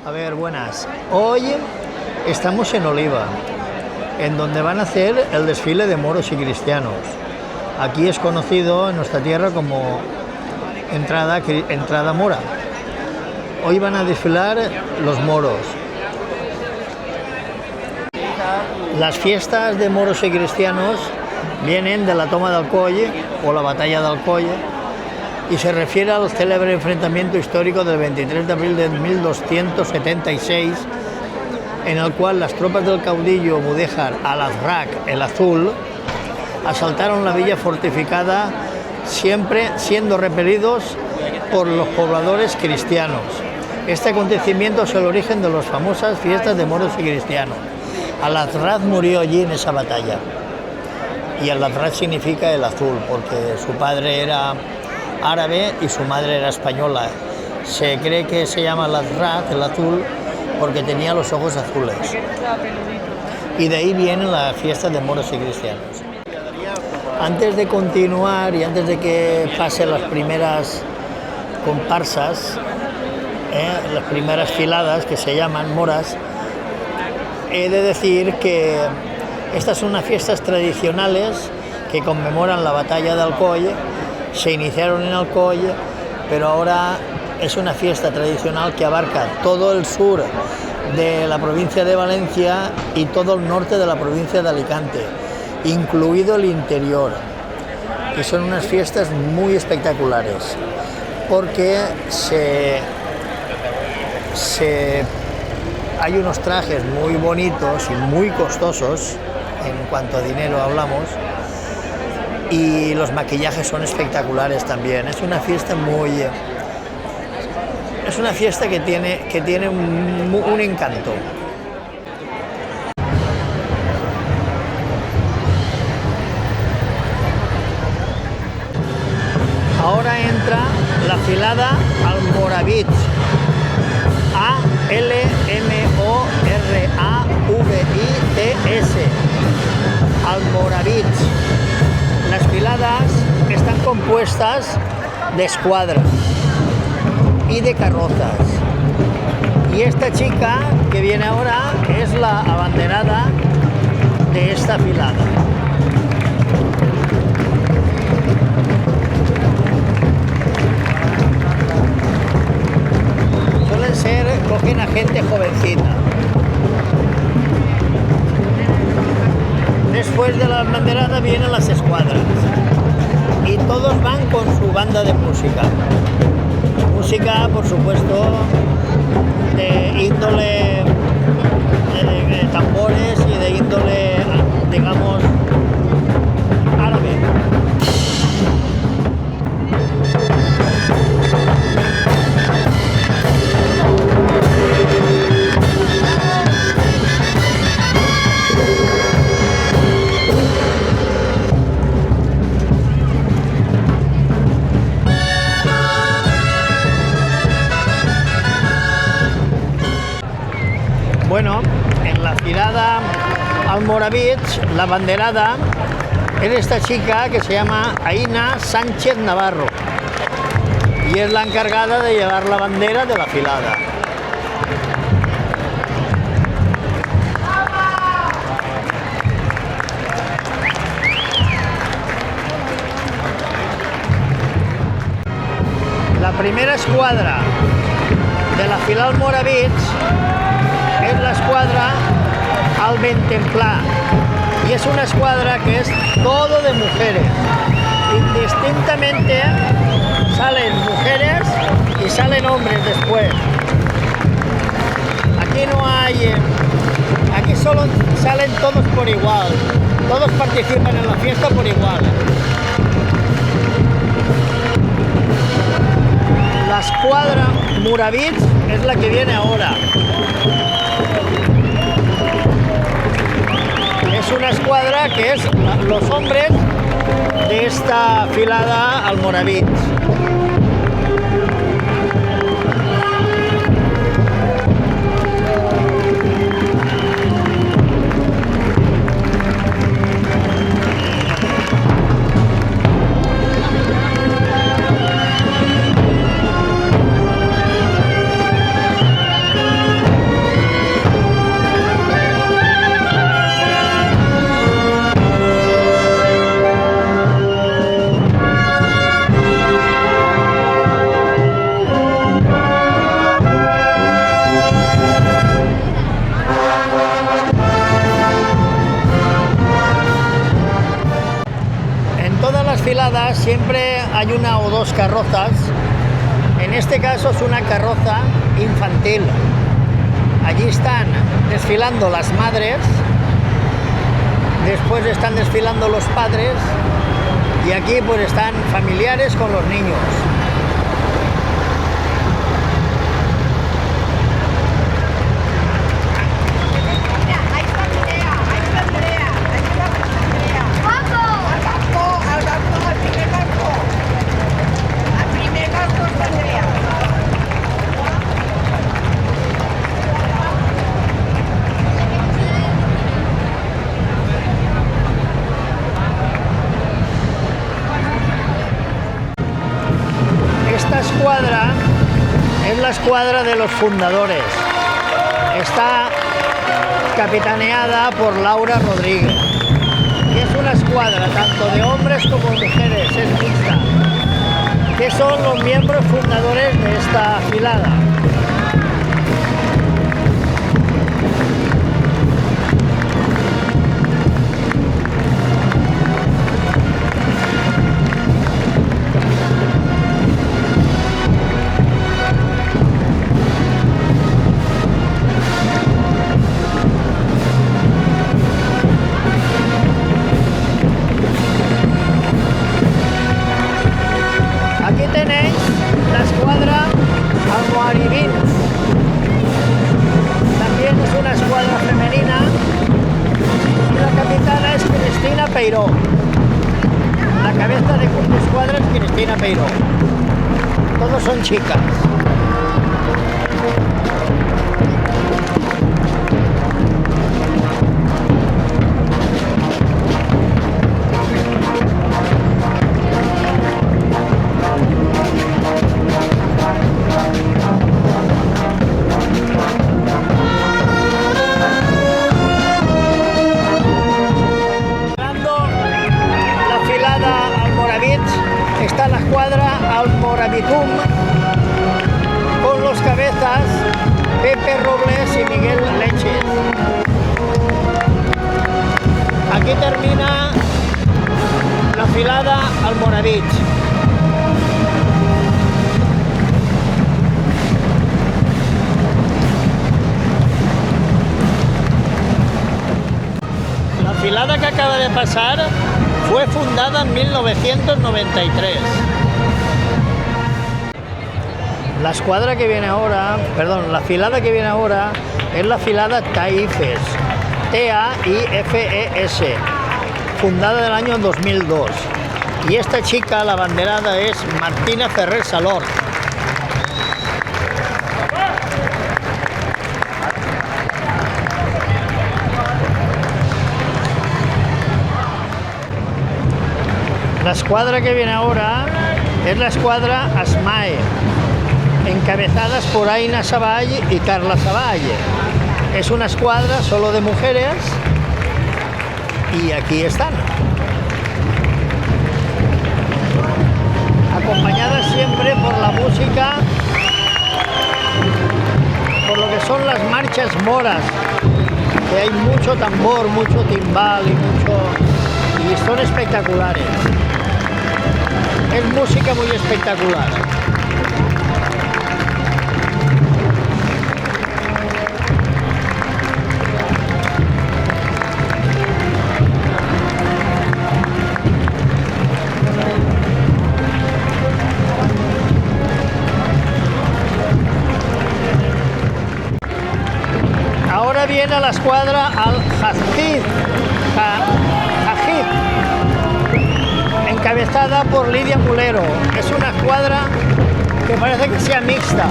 A ver, buenas. Hoy estamos en Oliva, en donde van a hacer el desfile de moros y cristianos. Aquí es conocido en nuestra tierra como entrada mora. Hoy van a desfilar los moros. Las fiestas de moros y cristianos vienen de la toma de Alcoy o la batalla de Alcoy y se refiere al célebre enfrentamiento histórico del 23 de abril de 1276, en el cual las tropas del caudillo mudéjar Al-Azraq el Azul asaltaron la villa fortificada, siempre siendo repelidos por los pobladores cristianos. Este acontecimiento es el origen de las famosas fiestas de moros y cristianos. Al-Azraq murió allí en esa batalla, y Al-Azraq significa el azul, porque su padre era árabe y su madre era española. Se cree que se llama Al-Azraq, el azul, porque tenía los ojos azules. Y de ahí viene la fiesta de moros y cristianos. Antes de continuar y antes de que pasen las primeras comparsas, las primeras filadas que se llaman moras, he de decir que estas son unas fiestas tradicionales que conmemoran la batalla de Alcoy. Se iniciaron en Alcoy, pero ahora es una fiesta tradicional que abarca todo el sur de la provincia de Valencia y todo el norte de la provincia de Alicante, incluido el interior. Y son unas fiestas muy espectaculares, porque hay unos trajes muy bonitos y muy costosos, en cuanto a dinero hablamos, y los maquillajes son espectaculares también. Es una fiesta que tiene un encanto. Ahora entra la filada Almoravits, A-L-M-O-R-A-V-I-T-S, Almoravits. Las filadas están compuestas de escuadras y de carrozas. Y esta chica que viene ahora es la abanderada de esta filada. Cogen a gente jovencita. Después de la banderada vienen las escuadras y todos van con su banda de música. Música, por supuesto, de índole de tambores y de índole, digamos, árabe. Bueno, en la filada Almoravits, la banderada es esta chica que se llama Aina Sánchez Navarro y es la encargada de llevar la bandera de la filada. La primera escuadra de la filada Almoravits es la escuadra al Bentemplà, y es una escuadra que es todo de mujeres. Indistintamente salen mujeres y salen hombres después. Aquí solo salen todos por igual, todos participan en la fiesta por igual. La escuadra Moravits es la que viene ahora. Es una escuadra que es los hombres de esta filada Almoravits. hay una o dos carrozas. En este caso es una carroza infantil. Allí están desfilando las madres, después están desfilando los padres y aquí pues están familiares con los niños. Esta escuadra es la escuadra de los fundadores. Está capitaneada por Laura Rodríguez. Y es una escuadra tanto de hombres como mujeres, es mixta, que son los miembros fundadores de esta filada. Aquí tenéis la escuadra Almoharibins. También es una escuadra femenina y la capitana es Cristina Peiró. La cabeza de escuadra es Cristina Peiró. Todos son chicas. Está la escuadra Almoravitum con los cabezas Pepe Robles y Miguel Leches. Aquí termina la filada Almoravich. La filada que acaba de pasar fue fundada en 1993. La escuadra que viene ahora, perdón, la filada que viene ahora es la filada Taifes, T-A-I-F-E-S, fundada en el año 2002. Y esta chica, la banderada, es Martina Ferrer Salor. La escuadra que viene ahora es la escuadra Asmae, encabezadas por Aina Savall y Carla Savall. Es una escuadra solo de mujeres y aquí están, acompañadas siempre por la música, por lo que son las marchas moras, que hay mucho tambor, mucho timbal y son espectaculares. Es música muy espectacular. Ahora viene la escuadra Al-Hajid, encabezada por Lidia Mulero. Es una escuadra que parece que sea mixta,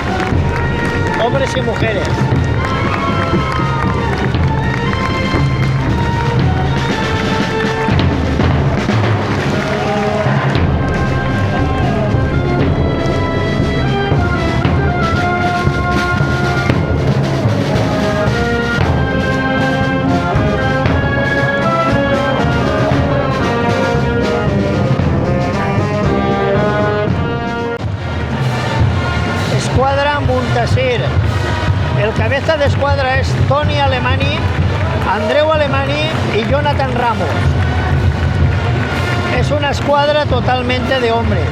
hombres y mujeres. Escuadra Muntasir. El cabeza de escuadra es Toni Alemany, Andreu Alemany y Jonathan Ramos. Es una escuadra totalmente de hombres.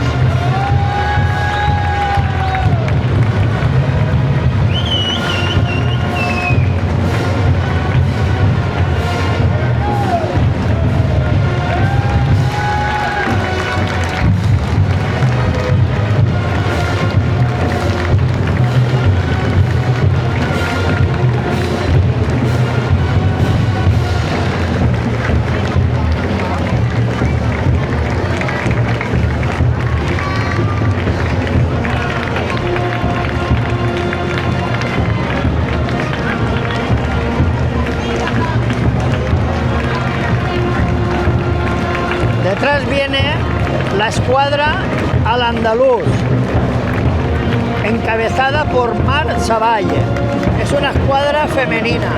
escuadra al andaluz, encabezada por Mar Savalle. Es una escuadra femenina.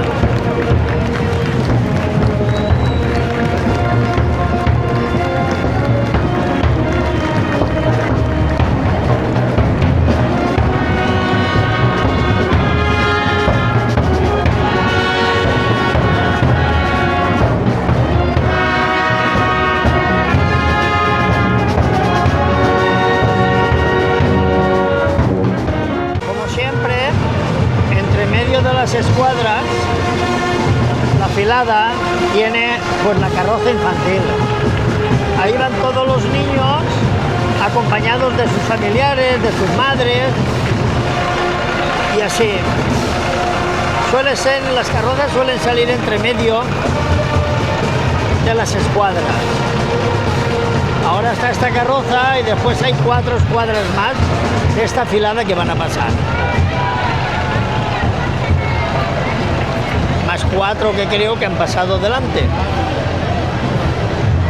Escuadras, la filada tiene pues la carroza infantil. Ahí van todos los niños acompañados de sus familiares, de sus madres y así. Las carrozas suelen salir entre medio de las escuadras. Ahora está esta carroza y después hay 4 escuadras más de esta filada que van a pasar. Más 4 que creo que han pasado delante.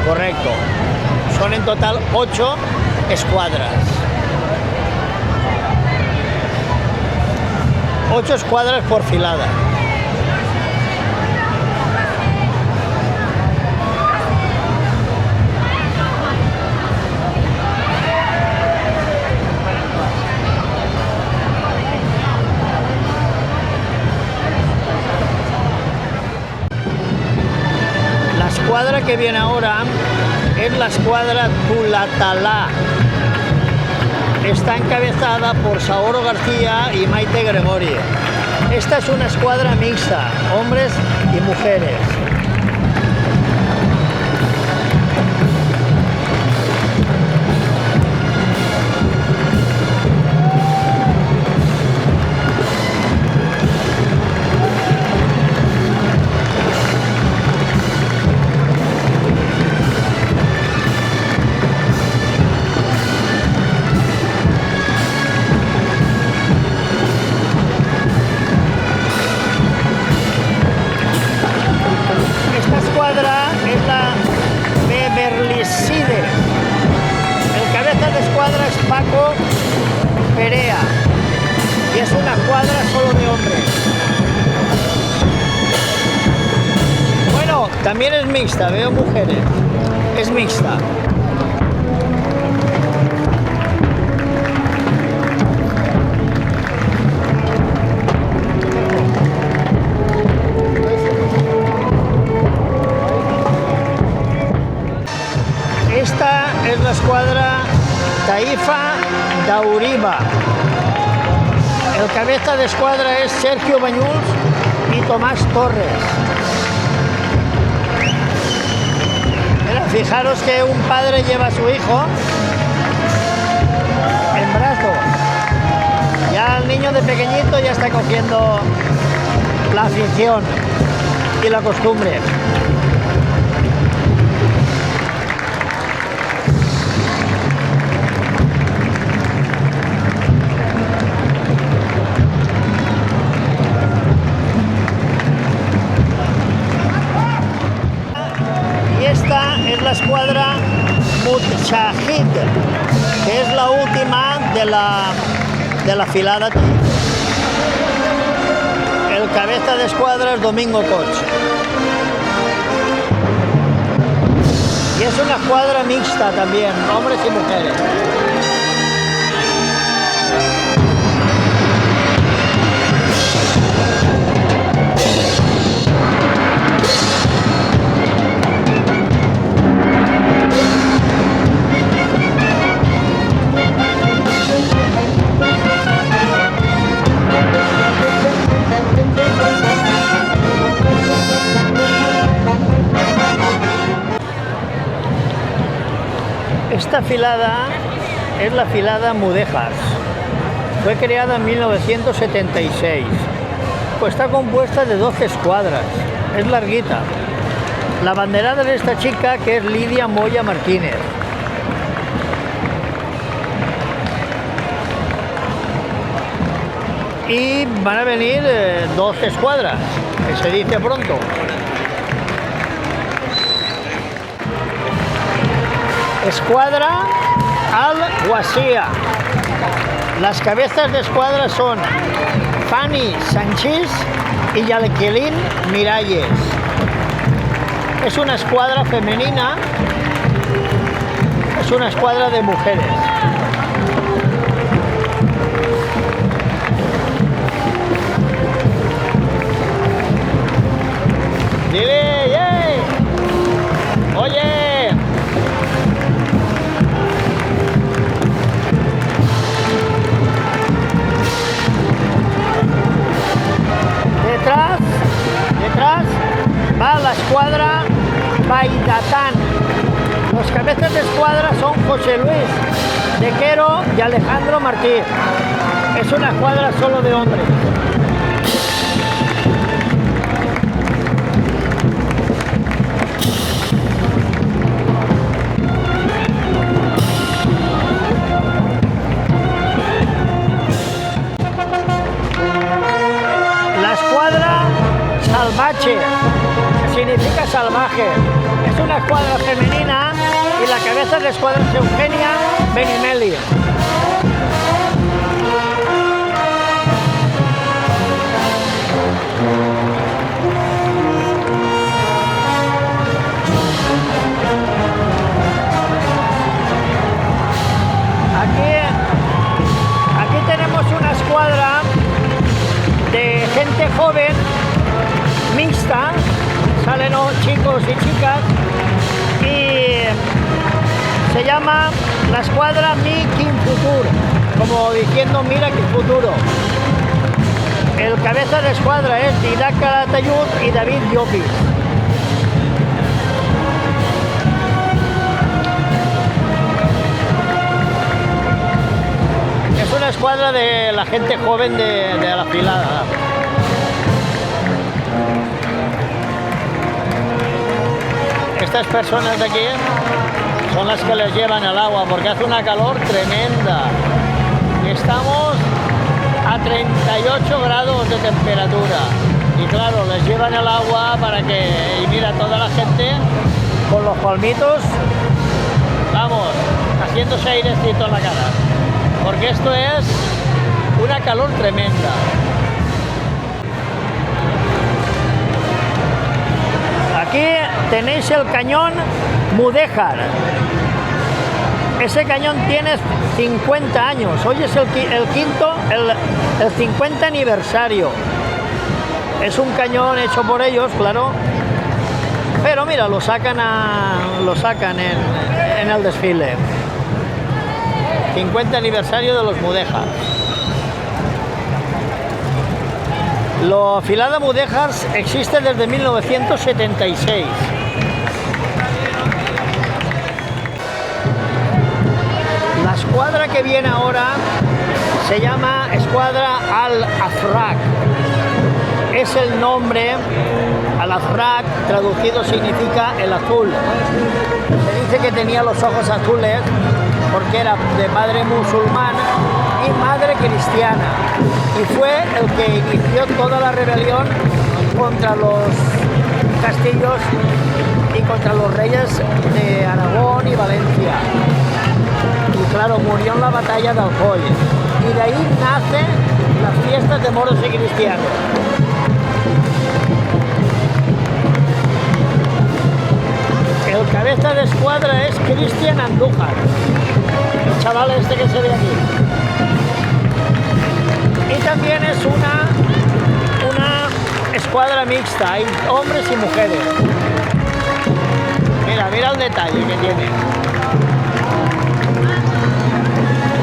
Correcto. Son en total 8 escuadras. 8 escuadras por filada. La escuadra que viene ahora es la escuadra Tulatalá. Está encabezada por Saoro García y Maite Gregori. Esta es una escuadra mixta, hombres y mujeres. Paco Perea y es una escuadra solo de hombres. Bueno, también es mixta, veo mujeres, es mixta. Esta es la escuadra Taifa Dauriba. El cabeza de escuadra es Sergio Bañuls y Tomás Torres. Mira, fijaros que un padre lleva a su hijo en brazos. Ya el niño de pequeñito ya está cogiendo la afición y la costumbre. Es la escuadra Mujahid, que es la última de la filada. El cabeza de escuadra es Domingo Coch. Y es una escuadra mixta también, hombres y mujeres. Esta filada es la filada Mudéjar. Fue creada en 1976. Pues está compuesta de 12 escuadras. Es larguita. La banderada de esta chica, que es Lidia Moya Martínez. Y van a venir 12 escuadras, que se dice pronto. Escuadra Al-Wasía. Las cabezas de escuadra son Fanny Sanchís y Jacqueline Miralles. Es una escuadra femenina, es una escuadra de mujeres. Dile, ¡yey! Oye. Detrás va la escuadra Baidatán. Los cabezas de escuadra son José Luis de Quero y Alejandro Martí. Es una escuadra solo de hombres. La escuadra Salvaje, que significa salvaje. Es una escuadra femenina y la cabeza de escuadra es Eugenia Benimeli. Aquí tenemos una escuadra de gente joven, mixta, salen chicos y chicas, y se llama la escuadra Mi Quin Futur, como diciendo mira qué futuro. El cabeza de escuadra es Didac Calatayud y David Llopis. Es una escuadra de la gente joven de la filada. Estas personas de aquí son las que les llevan el agua porque hace una calor tremenda. Estamos a 38 grados de temperatura y claro, les llevan el agua para que, y mira, toda la gente con los palmitos, vamos, haciéndose airecito en la cara, porque esto es una calor tremenda. Aquí tenéis el cañón Mudéjar. Ese cañón tiene 50 años. Hoy es el 50 aniversario. Es un cañón hecho por ellos, claro. Pero mira, lo sacan en el desfile. 50 aniversario de los Mudéjar. La filada Mudéjars existe desde 1976. La escuadra que viene ahora se llama Escuadra Al-Azraq. Es el nombre, Al-Azraq traducido significa el azul. Se dice que tenía los ojos azules porque era de padre musulmán y madre cristiana, y fue el que inició toda la rebelión contra los castillos y contra los reyes de Aragón y Valencia. Y claro, murió en la batalla de Alcoy, y de ahí nacen las fiestas de moros y cristianos. El cabeza de escuadra es Cristian Andújar, el chaval este que se ve aquí. Y también es una escuadra mixta, hay hombres y mujeres. Mira el detalle que tiene.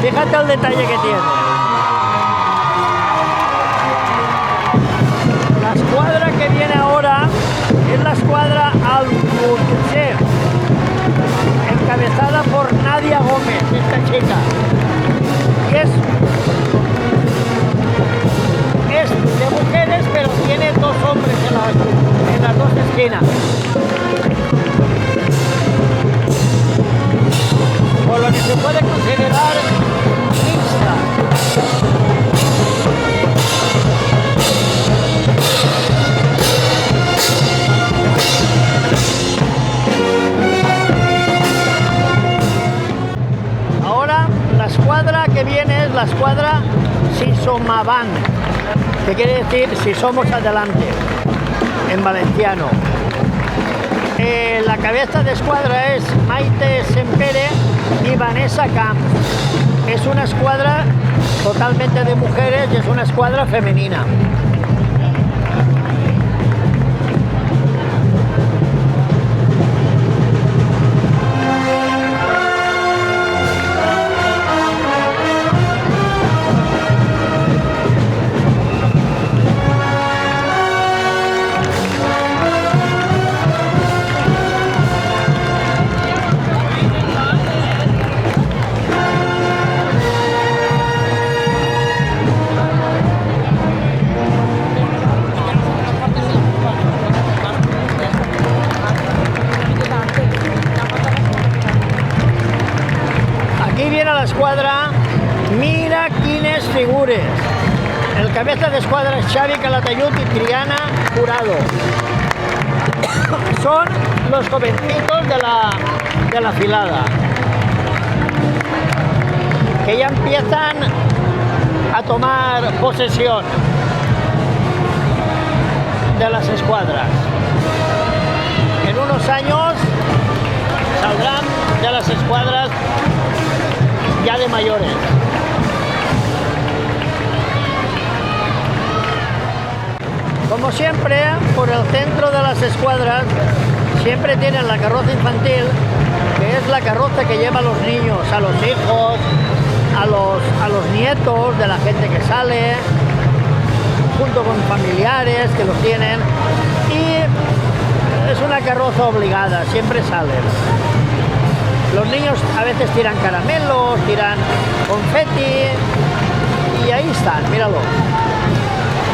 Fíjate el detalle que tiene. La escuadra que viene ahora es la escuadra Al-Mutse, encabezada por Nadia Gómez, esta chica. Y es de mujeres, pero tiene dos hombres en las dos esquinas. Por lo que se puede considerar mixta. la escuadra Si Som Avant, que quiere decir si somos adelante, en valenciano. La cabeza de escuadra es Maite Sempere y Vanessa Camps. Es una escuadra totalmente de mujeres y es una escuadra femenina. Escuadra, mira quines figures. El cabeza de escuadra es Xavi Calatayud y Triana Jurado. Son los jovencitos de la filada, que ya empiezan a tomar posesión de las escuadras. En unos años saldrán de las escuadras ya de mayores. Como siempre, por el centro de las escuadras siempre tienen la carroza infantil, que es la carroza que lleva a los niños, a los hijos, a los nietos de la gente que sale, junto con familiares que los tienen, y es una carroza obligada, siempre salen. Los niños a veces tiran caramelos, tiran confeti y ahí están, míralo.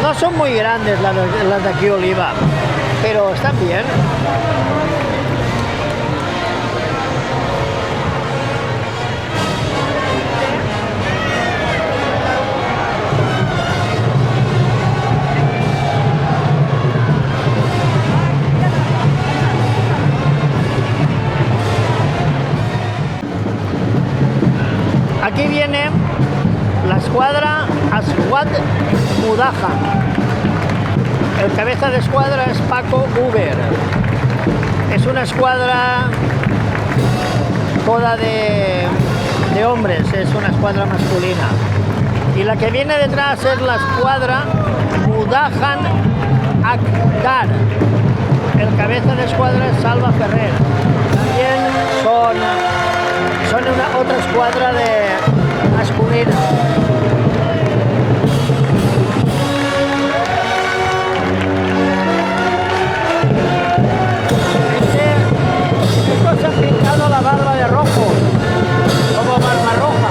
No son muy grandes las de aquí Oliva, pero están bien. Aquí viene la escuadra Aswad Mudaja. El cabeza de escuadra es Paco Uber. Es una escuadra toda de hombres, es una escuadra masculina. Y la que viene detrás es la escuadra Mudajan Akdar. El cabeza de escuadra es Salva Ferrer. También son otra escuadra de masculina. Estos se han pintado la barba de rojo, como barba roja.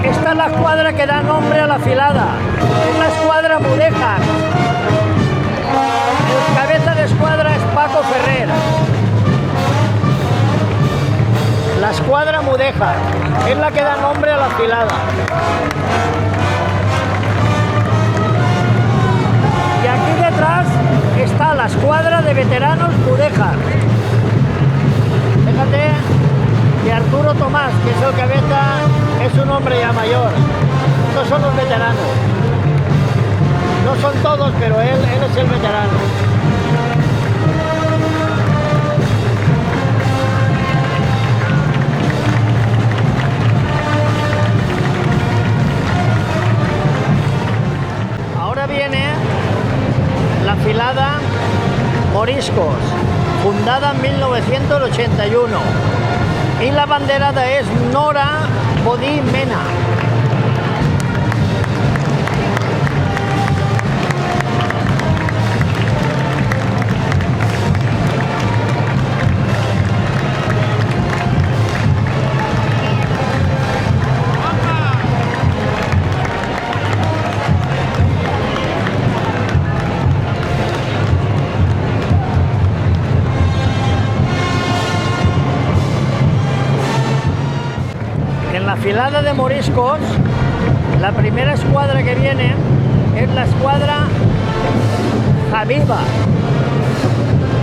Esta es la escuadra que da nombre a la filada, es la escuadra Mudéjar. El cabeza de escuadra es Paco Ferrer. La escuadra Mudéjar es la que da nombre a la filada. Y aquí detrás está la escuadra de veteranos Mudéjar. Fíjate que Arturo Tomás, que es el cabeza, es un hombre ya mayor. Estos son los veteranos. No son todos, pero él es el veterano. Ahora viene la filada Moriscos, fundada en 1981. Y la banderada es Nora Bodí Mena. En la filada de moriscos, la primera escuadra que viene es la escuadra Habiba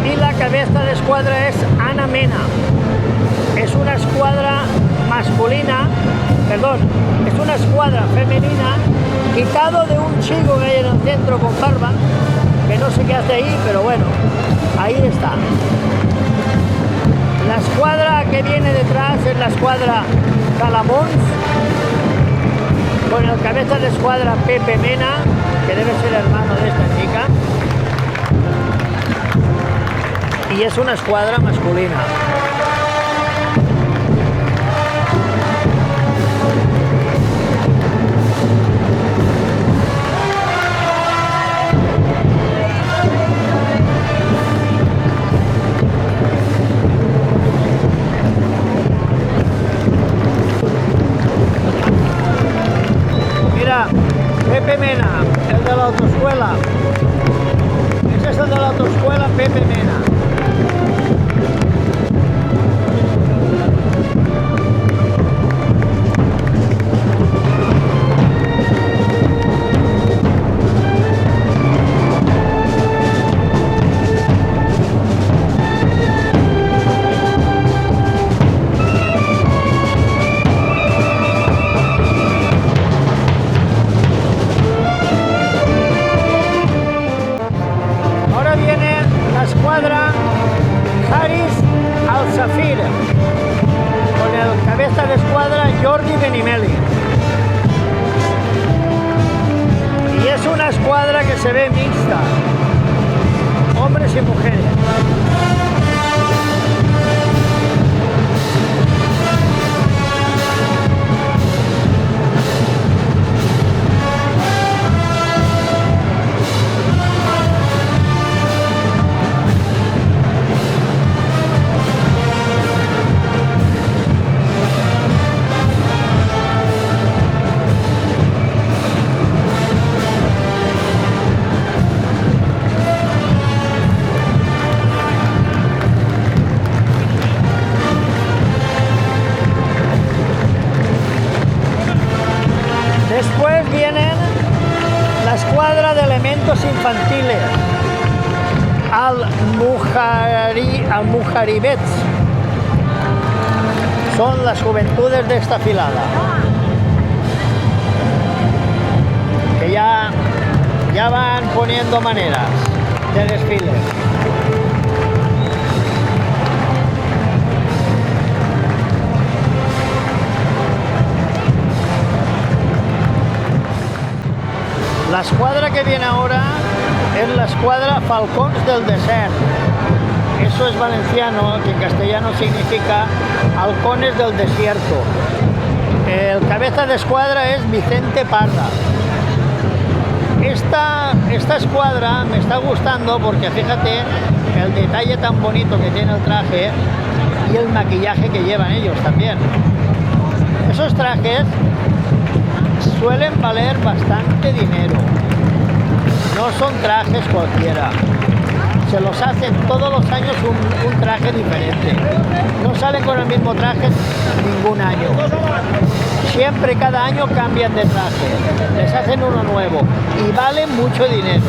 y la cabeza de escuadra es Ana Mena. Es una escuadra masculina, perdón, es una escuadra femenina quitado de un chico que hay en el centro con barba, que no sé qué hace ahí, pero bueno, ahí está. La escuadra que viene detrás es la escuadra Calamons, con el cabeza de escuadra Pepe Mena, que debe ser hermano de esta chica, y es una escuadra masculina. Pepe Mena, el de la autoescuela. Ese es el de la autoescuela, Pepe Mena. Escuadra Haris Al-Safir, con el cabeza de escuadra Jordi Benimeli. Y es una escuadra que se ve mixta, hombres y mujeres. Después vienen la escuadra de elementos infantiles, Al-Mujaribets. Son las juventudes de esta filada, que ya van poniendo maneras de desfiles. La escuadra que viene ahora es la escuadra Falcons del Desert. Eso es valenciano, que en castellano significa halcones del desierto. El cabeza de escuadra es Vicente Parda. Esta escuadra me está gustando porque fíjate el detalle tan bonito que tiene el traje y el maquillaje que llevan ellos también. Esos trajes suelen valer bastante dinero. No son trajes cualquiera. Se los hacen todos los años un traje diferente. No salen con el mismo traje ningún año. Siempre, cada año cambian de traje. Les hacen uno nuevo y vale mucho dinero.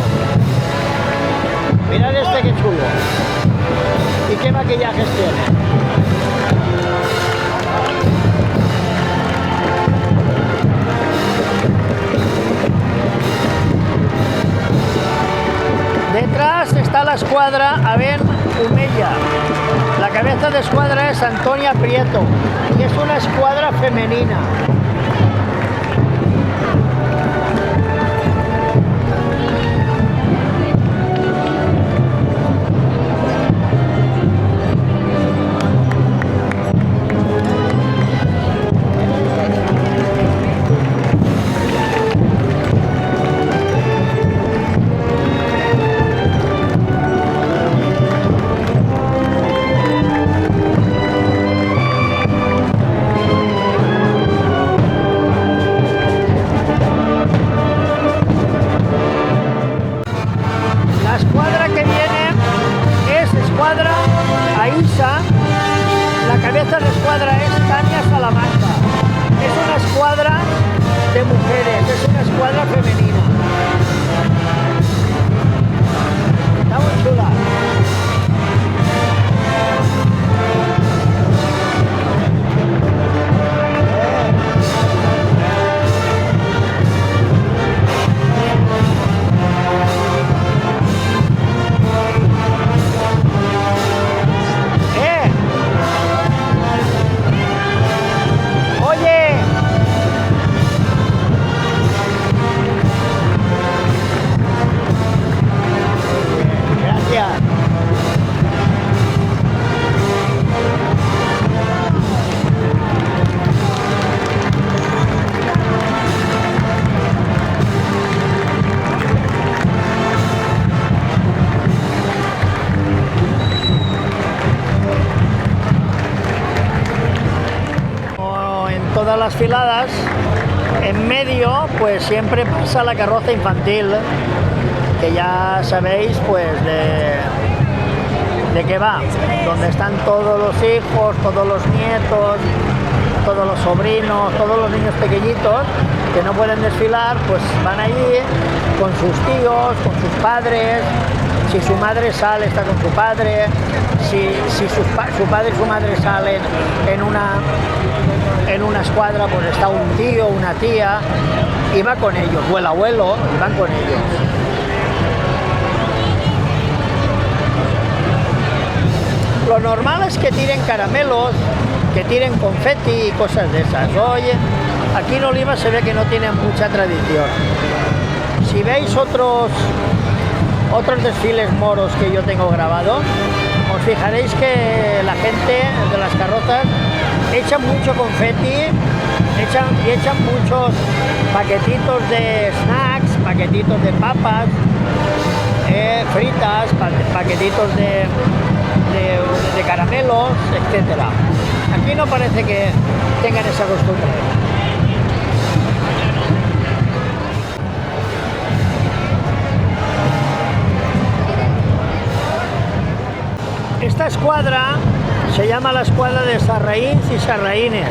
Mirad este que chulo. ¿Y qué maquillajes tiene? Detrás está la escuadra Aben Humella. La cabeza de escuadra es Antonia Prieto y es una escuadra femenina. todas las filadas, en medio pues siempre pasa la carroza infantil, que ya sabéis pues de qué va, donde están todos los hijos, todos los nietos, todos los sobrinos, todos los niños pequeñitos que no pueden desfilar, pues van allí con sus tíos, con sus padres. Si su madre sale, está con su padre. Si su padre y su madre salen en una escuadra, pues está un tío, una tía, y va con ellos, o el abuelo, y van con ellos. Lo normal es que tiren caramelos, que tiren confeti y cosas de esas. Oye, aquí en Oliva se ve que no tienen mucha tradición. Si veis otros desfiles moros que yo tengo grabados, os fijaréis que la gente de las carrozas echa mucho confeti, echan muchos paquetitos de snacks, paquetitos de papas fritas, paquetitos de caramelos, etcétera. Aquí no parece que tengan esa costumbre. Esta escuadra se llama la escuadra de sarraïns y sarraïnes.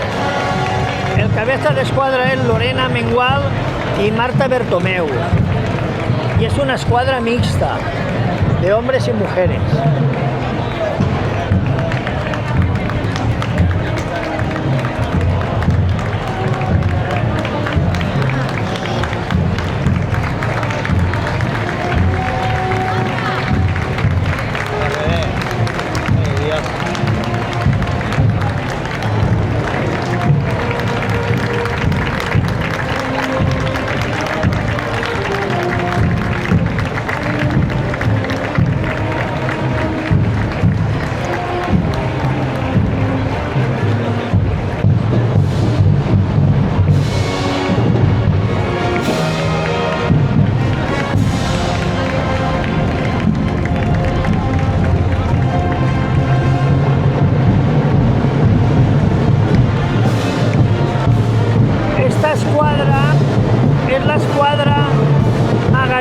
El cabeza de escuadra es Lorena Mengual y Marta Bertomeu. Y es una escuadra mixta de hombres y mujeres.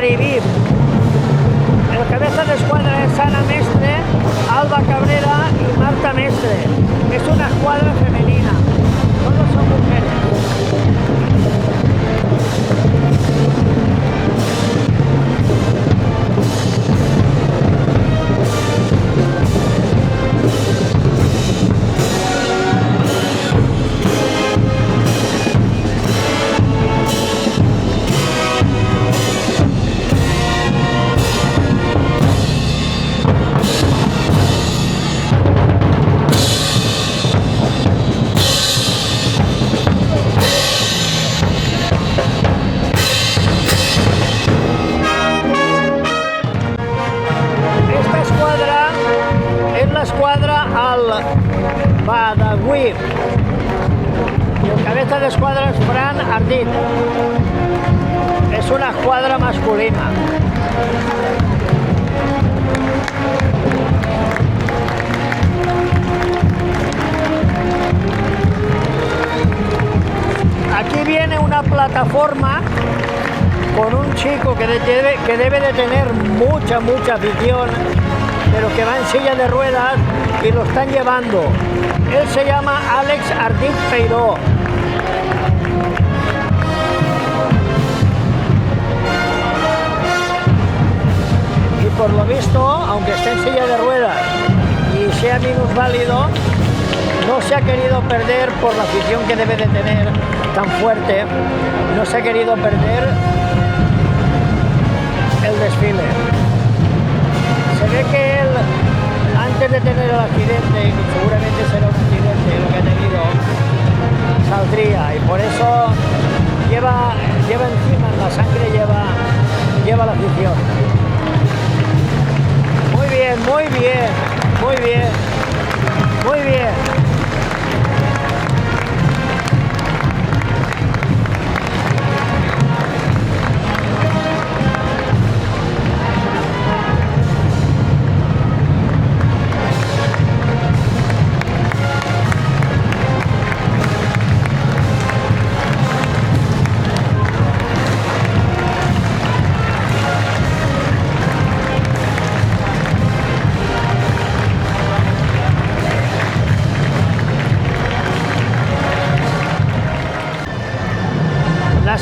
El cabeza de escuadra es Ana Mestre, Alba Cabrera y Marta Mestre. Es una escuadra femenina, todos son mujeres. Al Badawi y el cabeza de escuadra es Fran Ardit. Es una escuadra masculina. Aquí viene una plataforma con un chico que debe de tener mucha afición, pero que va en silla de ruedas y lo están llevando. Él se llama Àlex Ardit Peiró. Y por lo visto, aunque esté en silla de ruedas y sea minusválido, no se ha querido perder por la afición que debe de tener tan fuerte, no se ha querido perder el desfile. Se ve que él, antes de tener el accidente, y seguramente será un accidente lo que ha tenido, saldría, y por eso lleva encima, en la sangre lleva la afición. Muy bien, muy bien, muy bien, muy bien.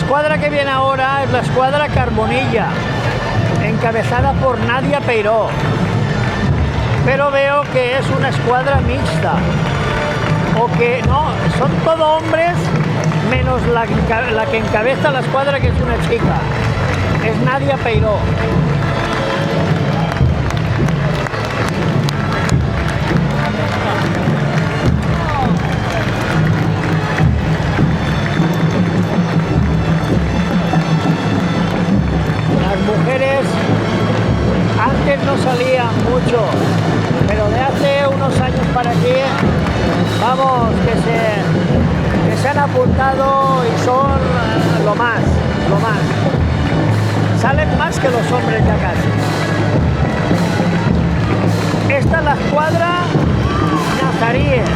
escuadra que viene ahora es la escuadra Carbonilla, encabezada por Nadia Peiró. Pero veo que es una escuadra mixta, o que no, son todos hombres menos la que encabeza la escuadra, que es una chica, es Nadia Peiró. Las mujeres antes no salían mucho, pero de hace unos años para aquí, vamos, que se han apuntado y son lo más. Salen más que los hombres ya casi. Esta es la escuadra Nazaríes.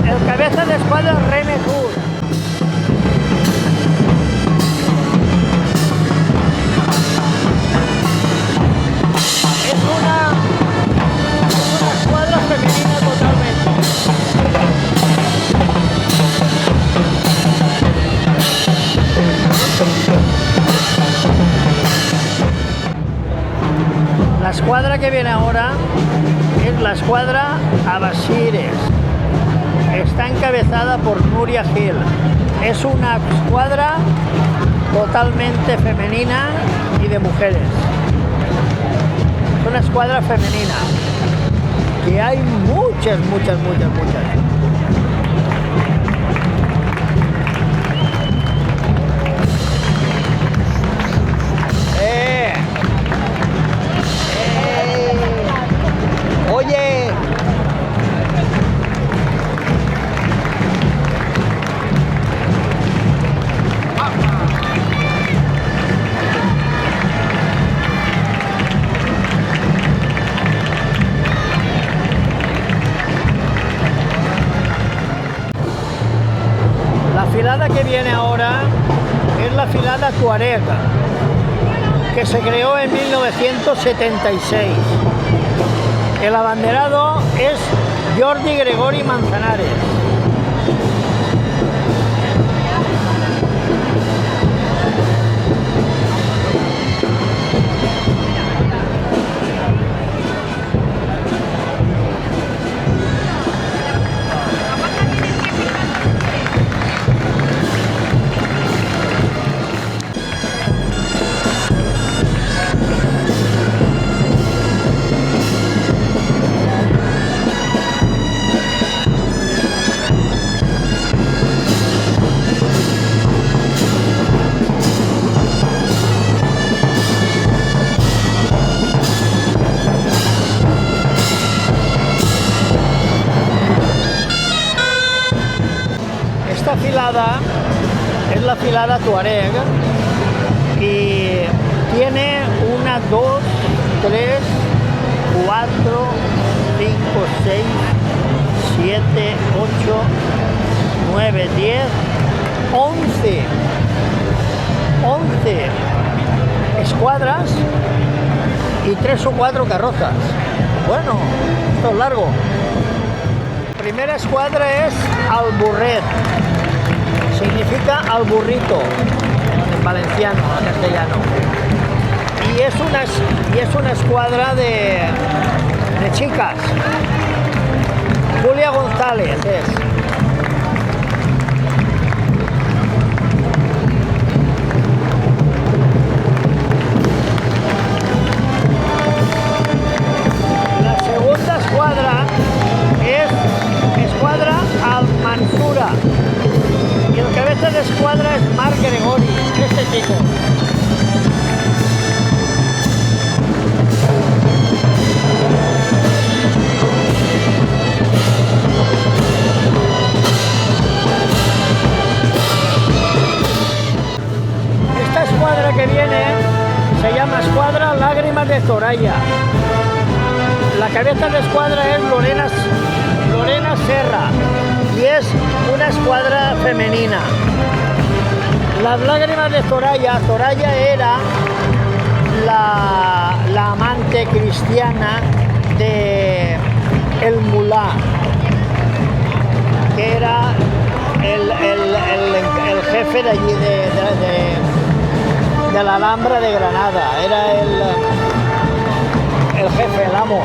El cabeza de escuadra es René Tour. Es una escuadra femenina totalmente. La escuadra que viene ahora es la escuadra Abasires. Está encabezada por Núria Gil. Es una escuadra totalmente femenina y de mujeres. Es una escuadra femenina, que hay muchas. Oye, la filada que viene ahora es la filada Tuareg, que se creó en 1976. El abanderado es Jordi Gregori Manzanares. Esta filada es la filada Tuareg y tiene 1, 2, 3, 4, 5, 6, 7, 8, 9, 10, 11 escuadras y 3 o 4 carrozas. Bueno, esto es largo. La primera escuadra es Alburret. Significa al burrito en valenciano, en castellano. Y es una escuadra de chicas. Julia González es. La segunda escuadra es escuadra Al-Mansura. Y el cabeza de escuadra es Marc Gregori, este chico. Esta escuadra que viene se llama Escuadra Lágrimas de Zoraya. La cabeza de escuadra es Lorena Serra y es una escuadra femenina. Las Lágrimas de Zoraya. Zoraya era la amante cristiana de el mulá, que era el jefe de allí de la Alhambra de Granada, era el jefe, el amo.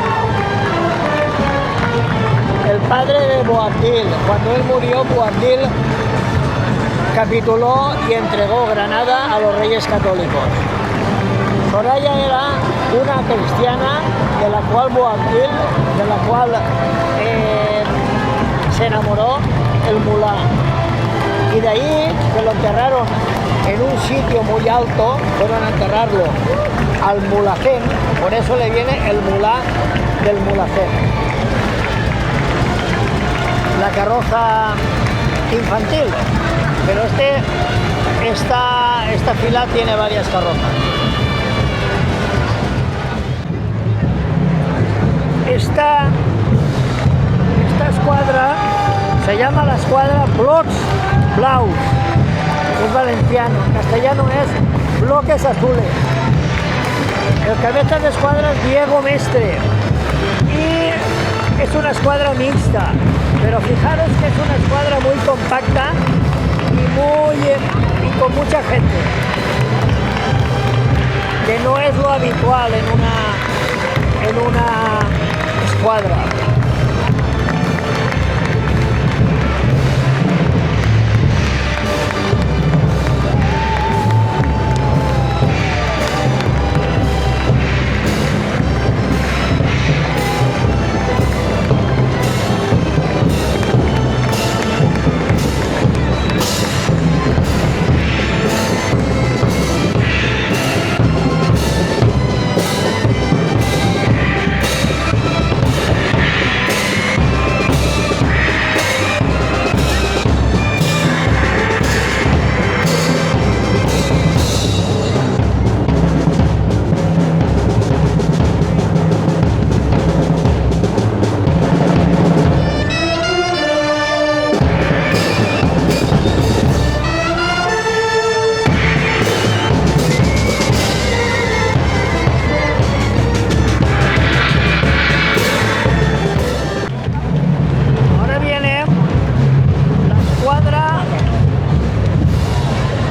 El padre de Boabdil, cuando él murió, Boabdil capituló y entregó Granada a los reyes católicos. Soraya era una cristiana de la cual Boabdil, se enamoró el mulá. Y de ahí que lo enterraron en un sitio muy alto, fueron a enterrarlo al mulacén, por eso le viene el mulá del mulacén. La carroza infantil, pero esta fila tiene varias carrozas. Esta escuadra se llama la escuadra Blocs Blaus, es valenciano, en castellano es Bloques Azules. El cabeza de escuadra es Diego Mestre y es una escuadra mixta, pero fijaros que es una escuadra muy compacta y con mucha gente, que no es lo habitual en una escuadra.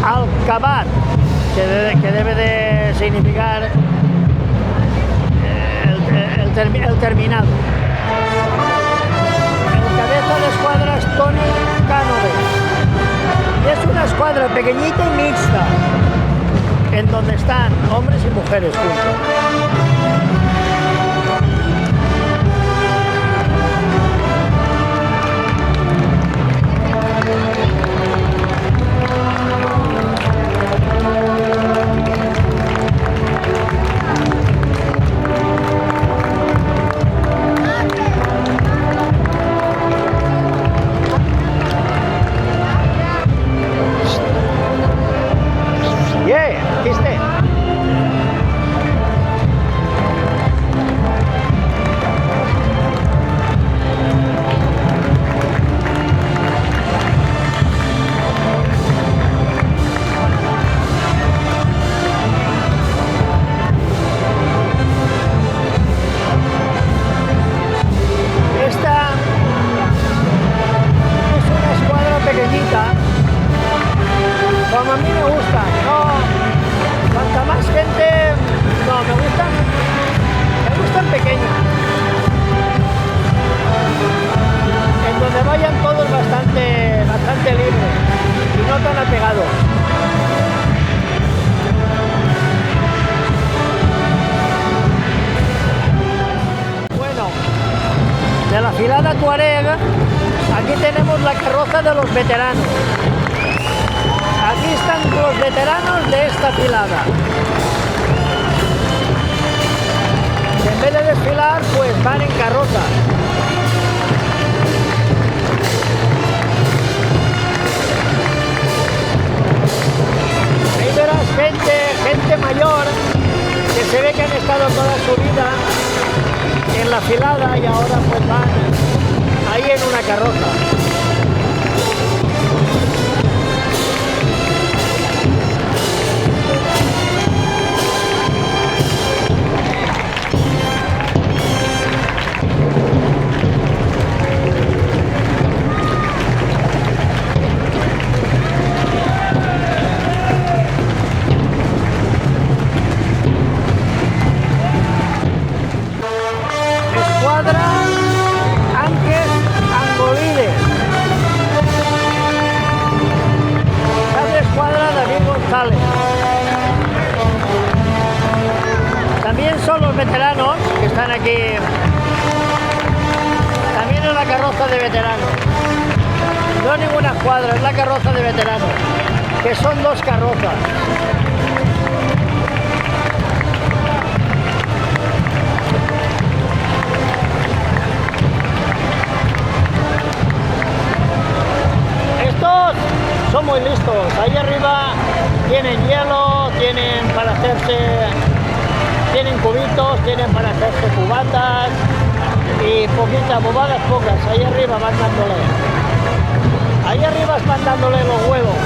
Alcabat, que debe de significar el terminado. El cabeza de escuadra es Toni Cànove. Es una escuadra pequeñita y mixta, en donde están hombres y mujeres juntos. ¿Viste? Esta es una escuadra pequeñita, como a mí me gusta, ¿no? Cuanta más gente, no, me gustan pequeñas, en donde vayan todos bastante libres y no tan apegados. Bueno, de la filada Tuareg, aquí tenemos la carroza de los veteranos. Aquí están los veteranos de esta filada. En vez de desfilar, pues van en carroza. Ahí verás gente mayor que se ve que han estado toda su vida en la filada y ahora pues van ahí en una carroza. son los veteranos que están aquí. También es la carroza de veteranos. No es ninguna escuadra, es la carroza de veteranos, que son dos carrozas. Estos son muy listos. Ahí arriba tienen hielo, tienen para hacerse, tienen cubitos, tienen para hacerse cubatas y poquitas bobadas, pocas. Ahí arriba van dándole. Ahí arriba van dándole los huevos.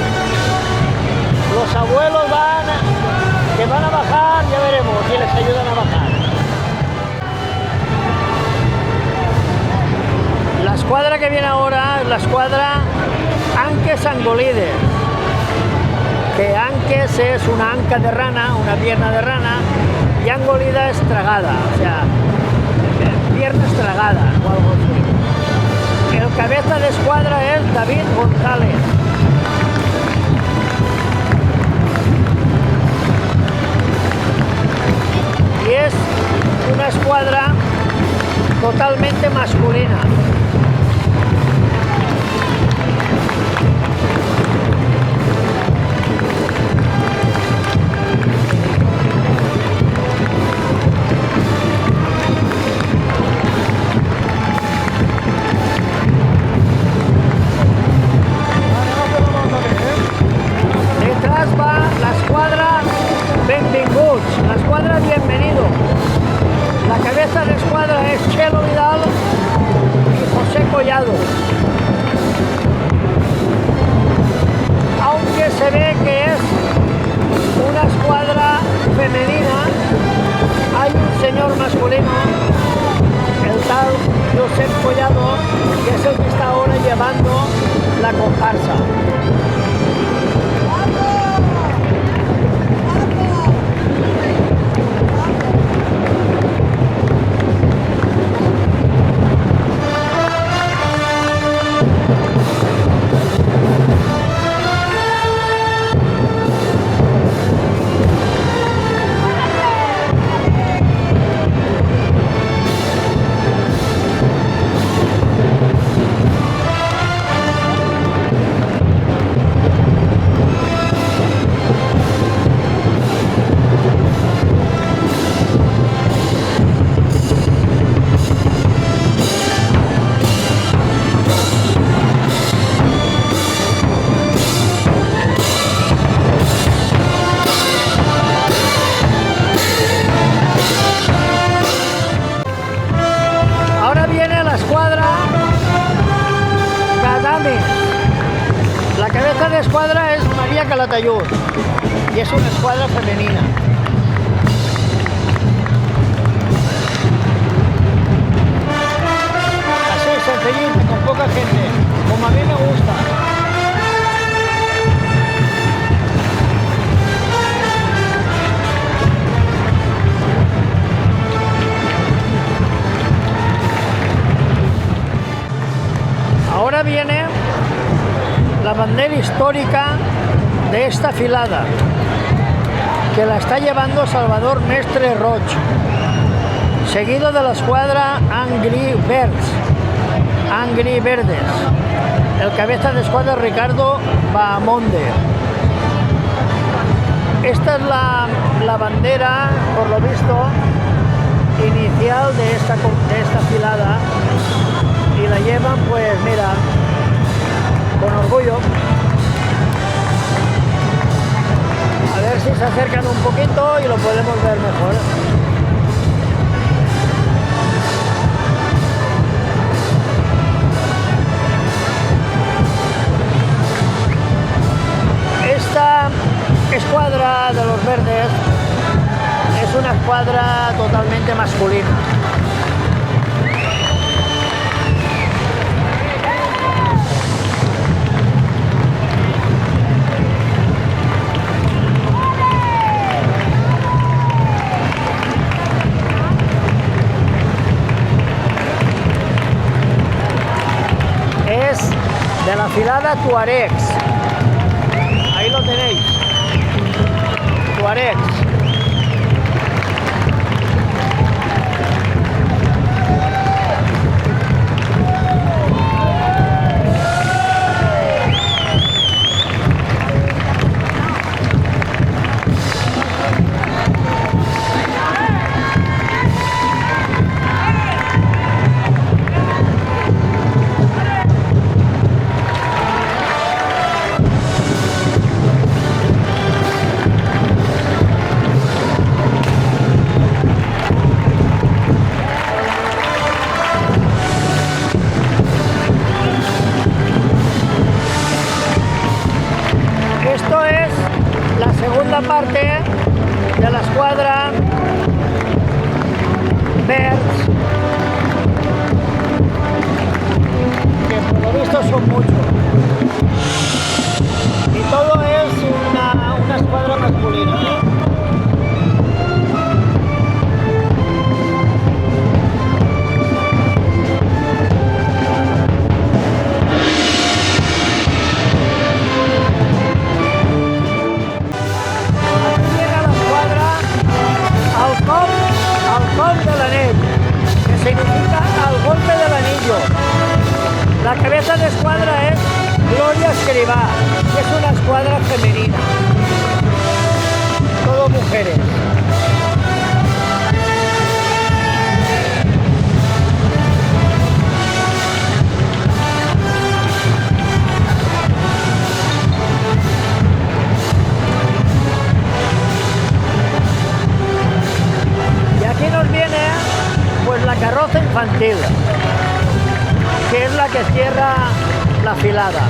Los abuelos que van a bajar, ya veremos si les ayudan a bajar. La escuadra que viene ahora es la escuadra Anques Angolides, que Anques es una anca de rana, una pierna de rana, y Angolida es tragada, o sea, pierna estragada o algo así. El cabeza de escuadra es David González. Y es una escuadra totalmente masculina. La escuadra Bienvenido. La cabeza de escuadra es Chelo Vidal y José Collado. Aunque se ve que es una escuadra femenina, hay un señor masculino, el tal José Collado, que es el que está ahora llevando la comparsa. La cabeza de escuadra es María Calatayud y es una escuadra femenina. Así, sencillito, con poca gente, como a mí me gusta. Ahora viene la bandera histórica de esta filada, que la está llevando Salvador Mestre Roig, seguido de la escuadra Angry Verdes. El cabeza de escuadra Ricardo Bahamonde. Esta es la bandera, por lo visto, inicial de esta filada, y la llevan, pues mira, con orgullo. A ver si se acercan un poquito y lo podemos ver mejor. Esta escuadra de los verdes es una escuadra totalmente masculina. De la filada Tuaregs. Ahí lo tenéis. Tuaregs. segunda parte de la escuadra Verds, que por lo visto son muchos. Y todo es una escuadra masculina. Significa al golpe del anillo. La cabeza de escuadra es Gloria Escrivá, y es una escuadra femenina. Todo mujeres. Y aquí nos viene pues la carroza infantil, que es la que cierra la filada.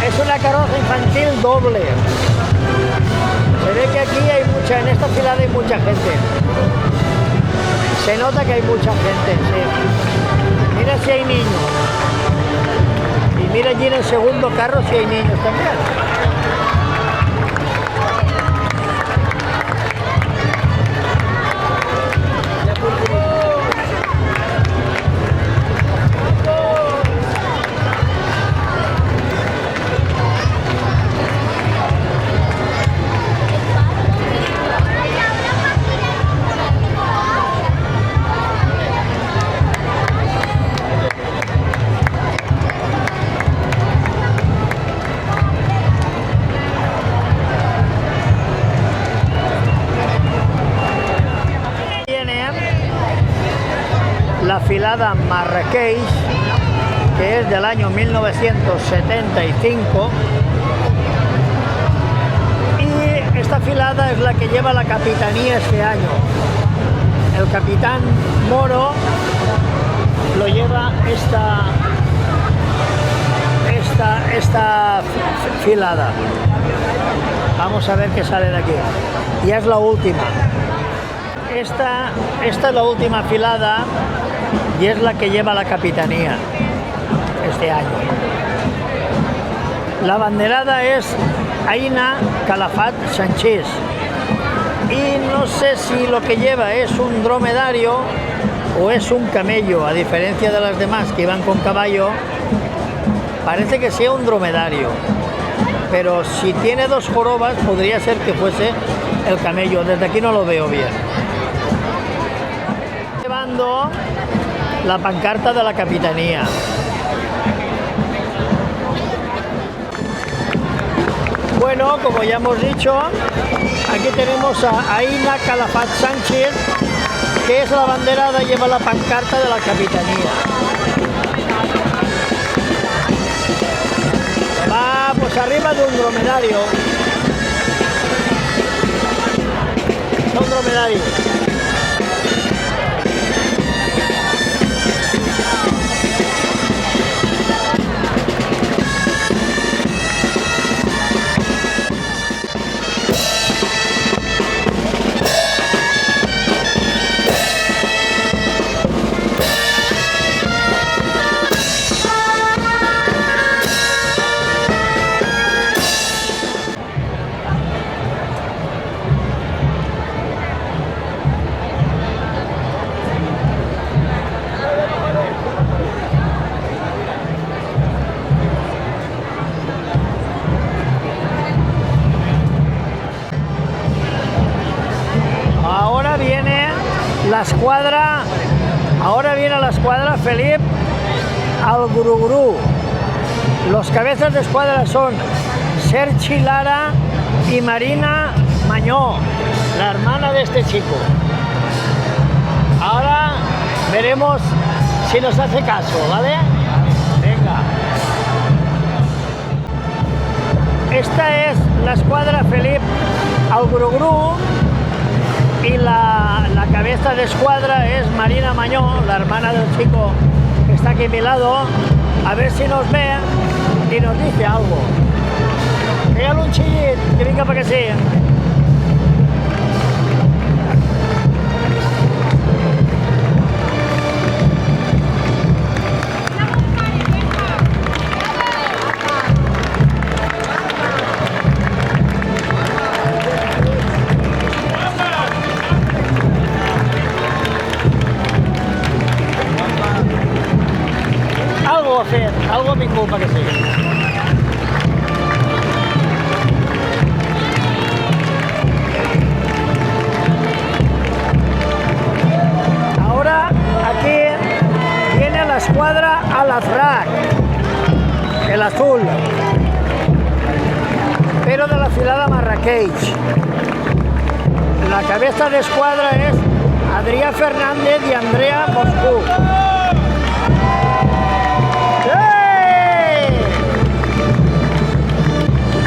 Es una carroza infantil doble. Se ve que aquí hay en esta filada hay mucha gente. Se nota que hay mucha gente, sí. Mira si hay niños. Y mira allí en el segundo carro si hay niños también. La filada Marrakech, que es del año 1975, y esta filada es la que lleva la capitanía este año. El capitán Moro lo lleva esta filada. Vamos a ver qué sale de aquí. Ya es la última. Esta es la última filada y es la que lleva la capitanía este año. La banderada es Aina Calafat Sanchís y no sé si lo que lleva es un dromedario o es un camello, a diferencia de las demás que iban con caballo. Parece que sea un dromedario, pero si tiene dos jorobas podría ser que fuese el camello. Desde aquí no lo veo bien. Llevando la pancarta de la capitanía. Bueno, como ya hemos dicho, aquí tenemos a Aina Calafat Sánchez, que es la banderada, lleva la pancarta de la capitanía. Va pues arriba de un dromedario. Un dromedario. Ahora viene la escuadra Felip Al-Guruguru. Los cabezas de escuadra son Sergi Lara y Marina Mañó, la hermana de este chico. Ahora veremos si nos hace caso, ¿vale? Venga. Esta es la escuadra Felip Al-Guruguru. Y la cabeza de escuadra es Marina Mañó, la hermana del chico que está aquí a mi lado. A ver si nos ve y nos dice algo. Pégale un chillit, que venga para que sí. Algo a fer, algo vingut perquè sí. Ahora aquí viene la escuadra Al-Azraq, el azul, pero de la filada Marrakech. La cabeza de escuadra es Adrià Fernández y Andrea Moscú.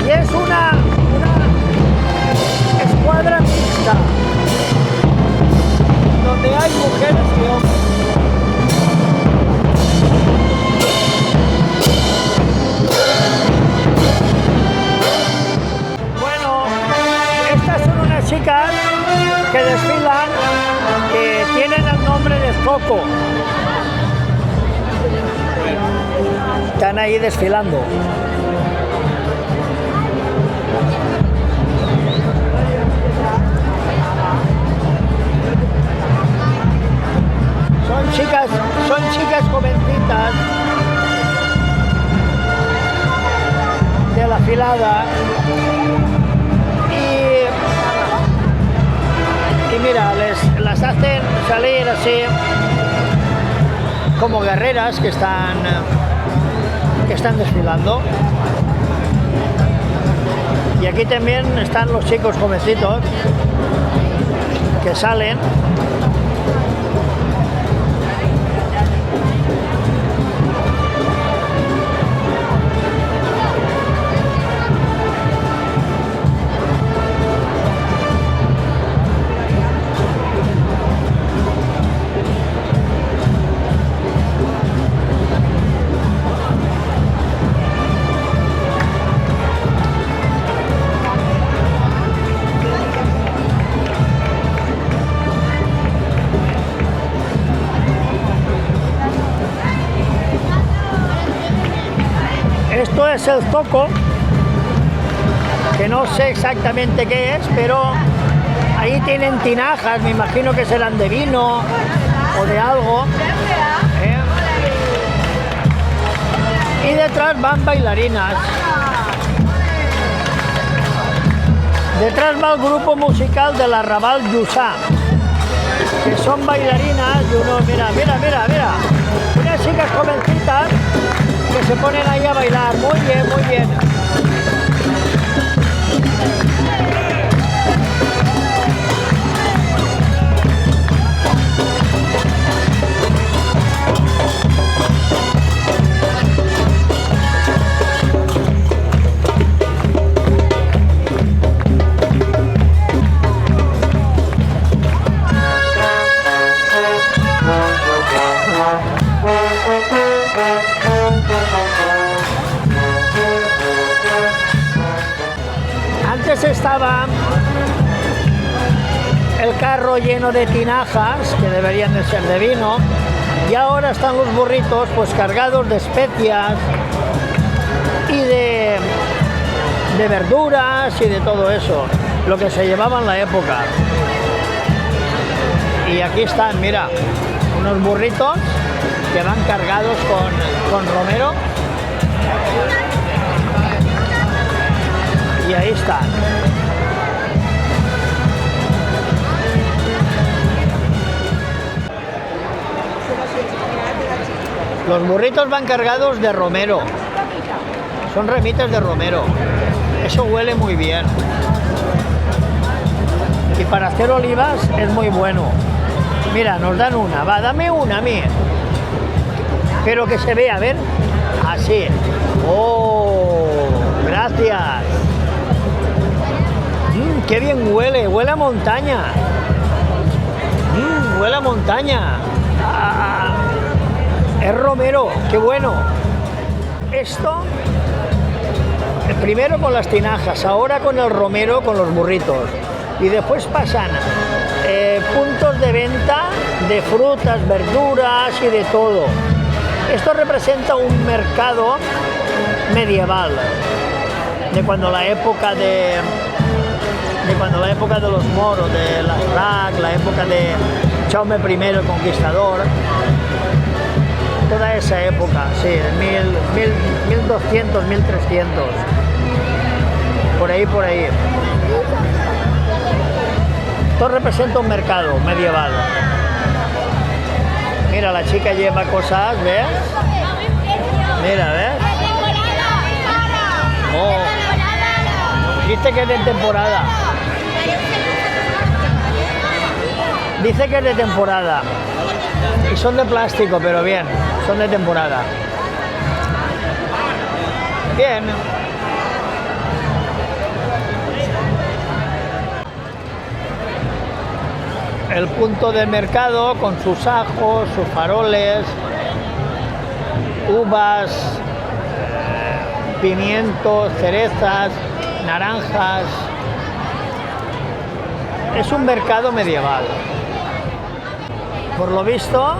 Y es una escuadra mixta, donde hay mujeres y hombres. Bueno, estas son unas chicas que desfilan, que tienen el nombre de Zoco. Están ahí desfilando. Son chicas jovencitas de la filada y mira, las hacen salir así como guerreras que están desfilando. Y aquí también están los chicos jovencitos que salen. Esto es el zoco, que no sé exactamente qué es, pero ahí tienen tinajas, me imagino que serán de vino o de algo. Y detrás van bailarinas. Detrás va el grupo musical del Arrabal Lluçà, que son bailarinas y uno, mira, unas chicas jovencitas que se ponen ahí a bailar. Muy bien, muy bien. Antes estaba el carro lleno de tinajas, que deberían de ser de vino, y ahora están los burritos pues cargados de especias y de verduras y de todo eso, lo que se llevaba en la época. Y aquí están, mira, unos burritos que van cargados con romero. Y ahí están. Los burritos van cargados de romero. Son ramitas de romero. Eso huele muy bien. Y para hacer olivas es muy bueno. Mira, nos dan una. Va, dame una a mí. Pero que se vea, a ver. Así. ¡Oh! Gracias. ¡Qué bien huele! Huele a montaña. Huele a montaña. Es romero. ¡Qué bueno! Esto primero con las tinajas, ahora con el romero, con los burritos. Y después pasan puntos de venta de frutas, verduras y de todo. Esto representa un mercado medieval, de cuando la época de los moros, de Lasrac, la época de Jaume I el Conquistador, toda esa época, sí, de 1200, 1300, por ahí. Esto representa un mercado medieval. Mira, la chica lleva cosas, ¿ves? Mira, ¿ves? Oh. Dice que es de temporada. Dice que es de temporada. Y son de plástico, pero bien, son de temporada. Bien. El punto de mercado con sus ajos, sus faroles, uvas, pimientos, cerezas, naranjas. Es un mercado medieval. Por lo visto,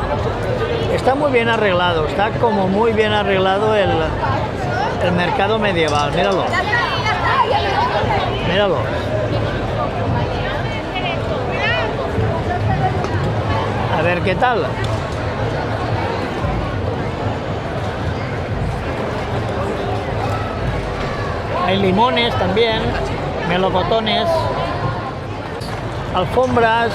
está muy bien arreglado, está como muy bien arreglado el mercado medieval. Míralo. Míralo. A ver qué tal. Hay limones también, melocotones, alfombras.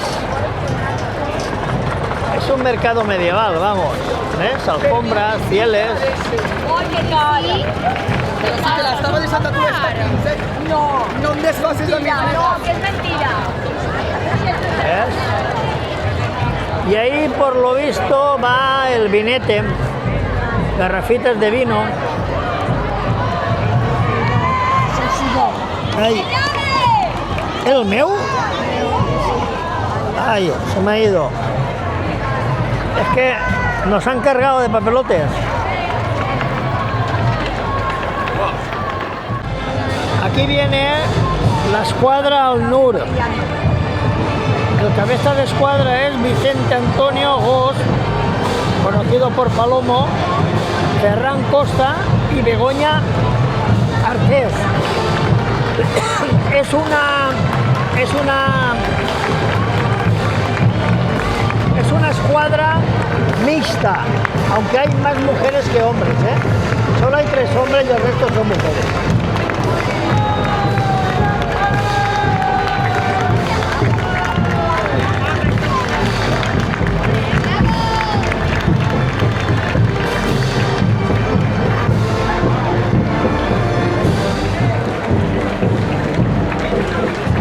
Es un mercado medieval, vamos. ¿Ves? Alfombras, cieles. La estava deixant de tu esta 15. No em desfacis de mi. No, que es mentira. ¿Ves? Y ahí por lo visto va el vinete, garrafitas de vino. Ay. ¿El meu? Ay, se me ha ido. Es que nos han cargado de papelotes. Aquí viene la escuadra al Nur. El cabeza de escuadra es Vicente Antonio Gos, conocido por Palomo, Ferran Costa y Begoña Artés. Es una escuadra mixta, aunque hay más mujeres que hombres, ¿eh? Solo hay 3 hombres y el resto son mujeres.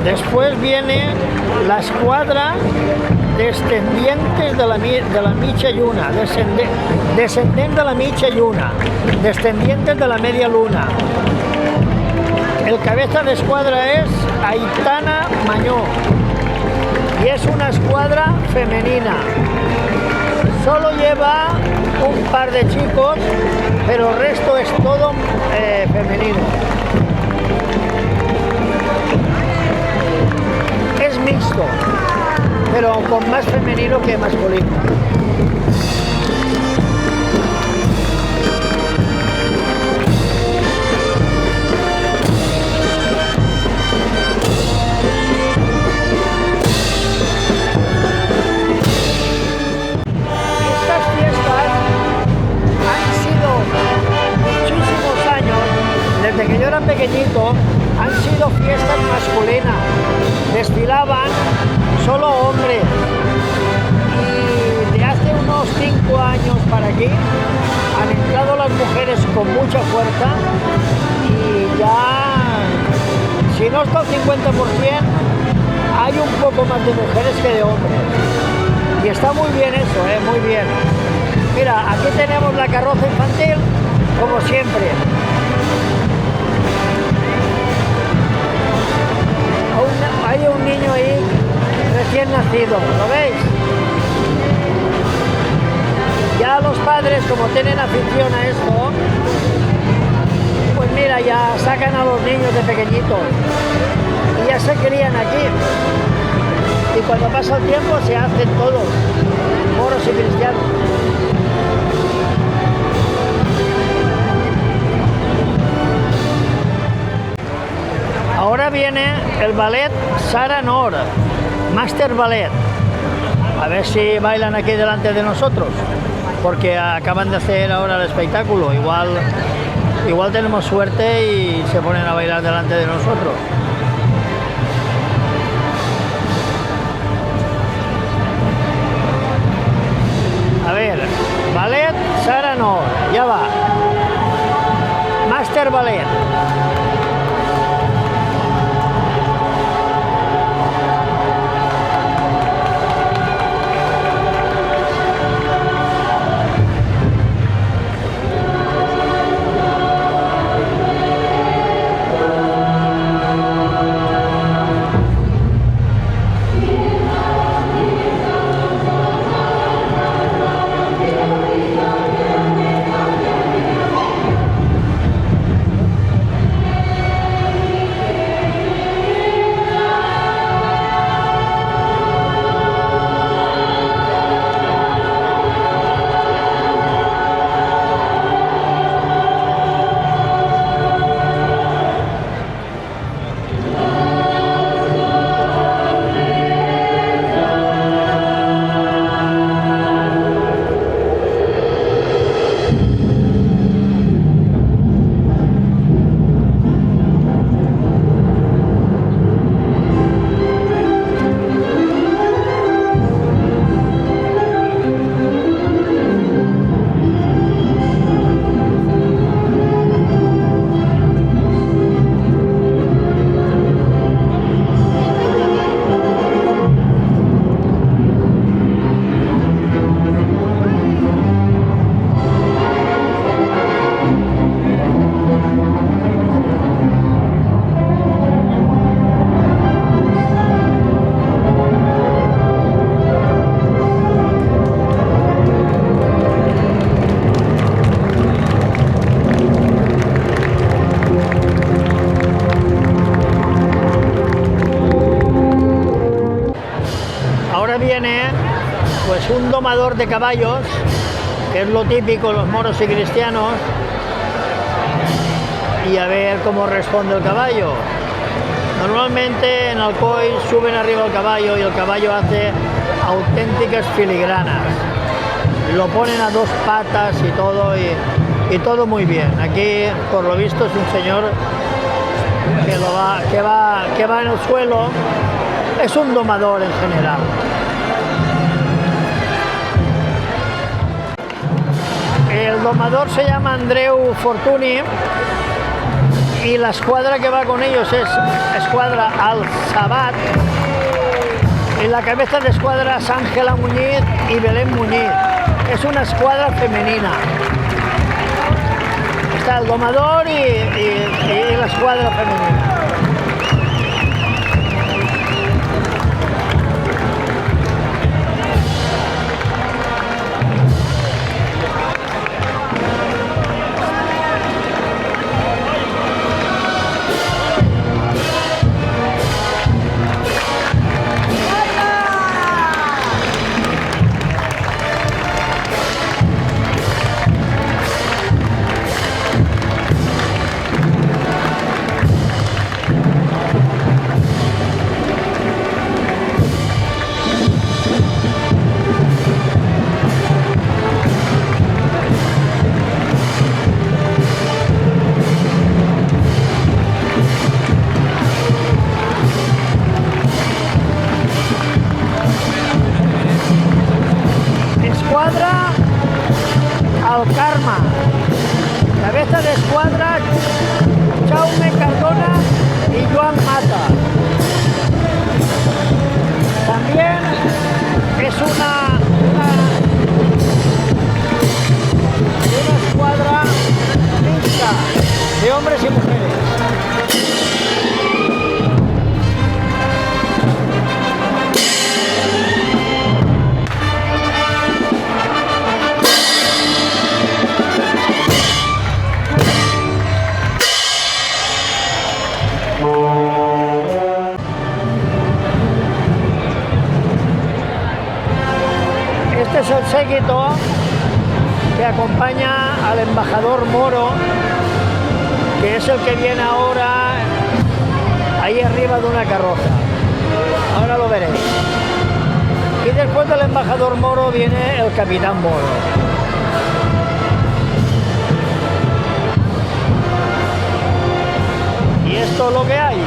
Después viene la escuadra descendientes de la mitja lluna, descendent de la mitja lluna, descendientes de la media luna. El cabeza de escuadra es Aitana Mañó y es una escuadra femenina. Solo lleva un par de chicos, pero el resto es todo femenino. Es mixto, pero con más femenino que masculino. Estas fiestas han sido muchísimos años, desde que yo era pequeñito, han sido fiestas masculinas. Desfilaban solo hombres y de hace unos 5 años para aquí han entrado las mujeres con mucha fuerza y ya, si no está el 50%, hay un poco más de mujeres que de hombres y está muy bien eso, muy bien. Mira, aquí tenemos la carroza infantil como siempre. Hay un niño ahí recién nacido, ¿lo veis? Ya los padres, como tienen afición a esto, pues mira, ya sacan a los niños de pequeñitos y ya se crían aquí. Y cuando pasa el tiempo se hacen todos, moros y cristianos. Ahora viene el ballet Sara Noor, Master Ballet. A ver si bailan aquí delante de nosotros, porque acaban de hacer ahora el espectáculo. Igual tenemos suerte y se ponen a bailar delante de nosotros. A ver, ballet Sara Noor, ya va. Master Ballet. Viene pues un domador de caballos, que es lo típico los moros y cristianos, y a ver cómo responde el caballo. Normalmente en Alcoy suben arriba el caballo y el caballo hace auténticas filigranas, lo ponen a dos patas y todo muy bien. Aquí por lo visto es un señor que va en el suelo, es un domador en general. El domador se llama Andreu Fortuny y la escuadra que va con ellos es escuadra Al Sabat. En la cabeza de escuadra es Ángela Muñiz y Belén Muñiz. Es una escuadra femenina. Está el domador y la escuadra femenina. séquito que acompaña al embajador moro, que es el que viene ahora ahí arriba de una carroza. Ahora lo veréis. Y después del embajador moro viene el capitán moro. Y esto es lo que hay.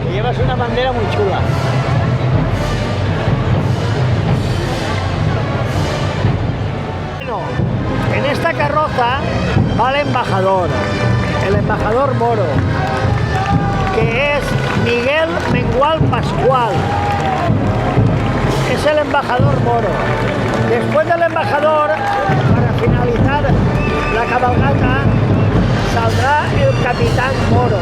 Que llevas una bandera muy chula. Bueno, en esta carroza va el embajador moro, que es Miguel Mengual Pascual. Es el embajador moro. Después del embajador, para finalizar la cabalgata, saldrá el capitán moro.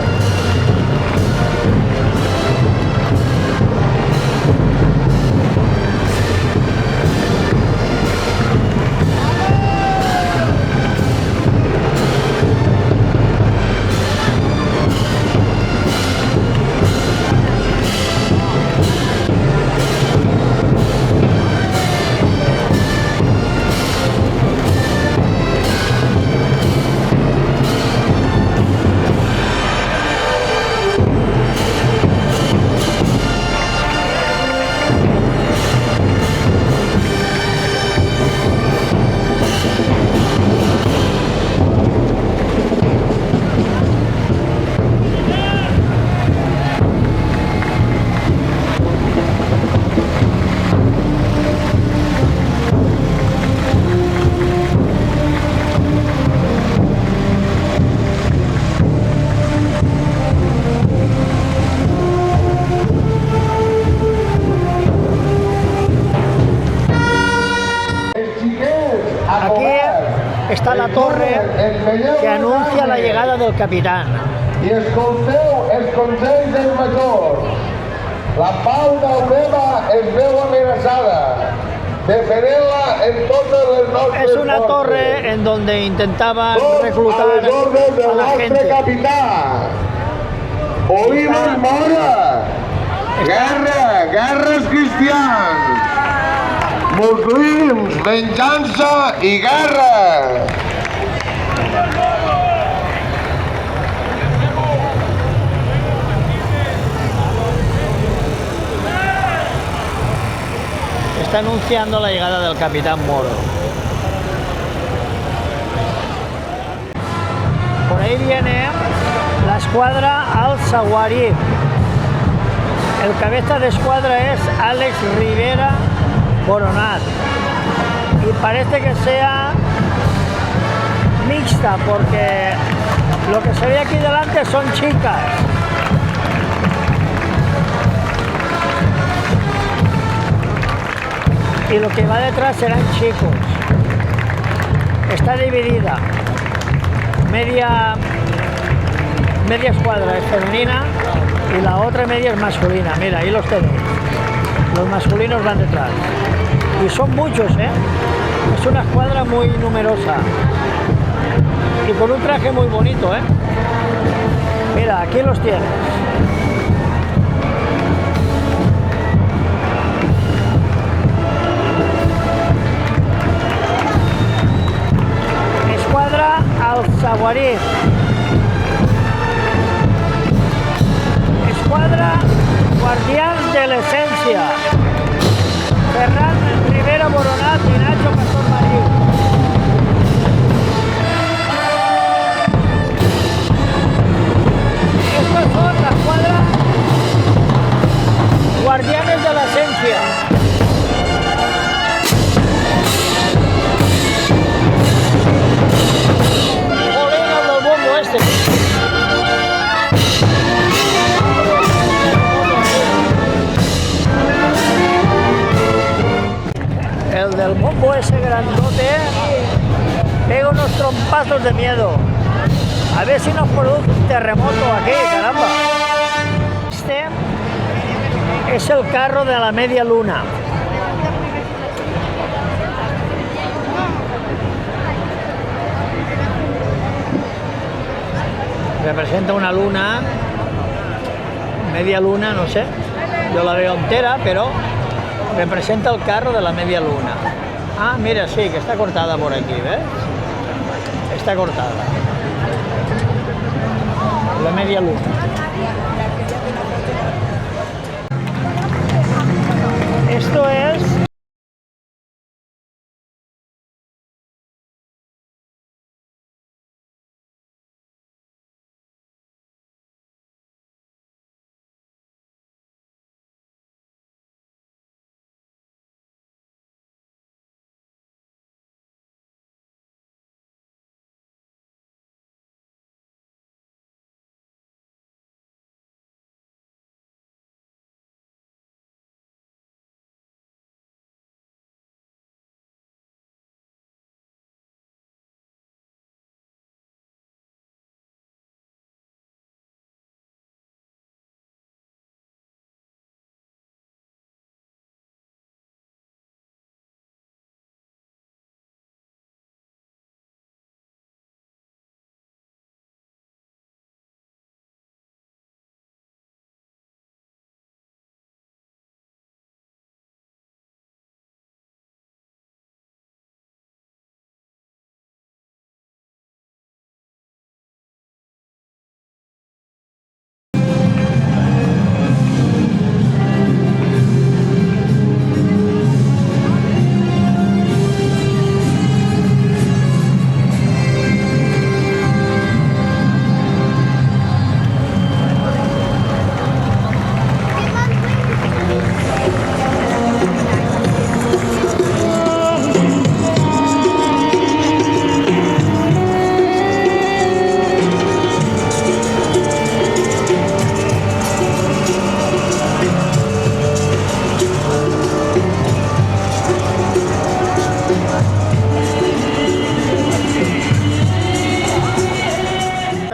Está la torre que anuncia la llegada del capitán. I escolteu els consells del major. La pau d'Albema es veu amenaçada. Defendem-la en totes les nostres Es una torre en donde intentaban reclutar a les ordres del a la nostre gente. capità. Oïdes, mora! Guerra, guerres cristians! Muslims, venjança i guerra! Está anunciando la llegada del capitán moro. Por ahí viene la escuadra al-Sawarí. El cabeza de escuadra es Alex Rivera Boronat. Y parece que sea mixta, porque lo que se ve aquí delante son chicas. Y lo que va detrás serán chicos. Está dividida. Media escuadra es femenina y la otra media es masculina. Mira, ahí los tenéis. Los masculinos van detrás. Y son muchos, ¿eh? Es una escuadra muy numerosa. Y con un traje muy bonito, ¿eh? Mira, aquí los tienes. Escuadra al-Sawarí. Escuadra Guardians de la Esencia. Ferran Rivera Boronat y Nacho Pastor Marí. Estos son la escuadra Guardianes de la Esencia. Colegas del bombo este. El del bombo ese grandote pega unos trompazos de miedo. A ver si nos produce un terremoto aquí, caramba. Este es el carro de la media luna. Representa una luna, media luna, no sé. Yo la veo entera, pero Representa el carro de la media luna. Ah, mira, sí, que está cortada por aquí, ¿ves? Está cortada. La media luna. Esto es...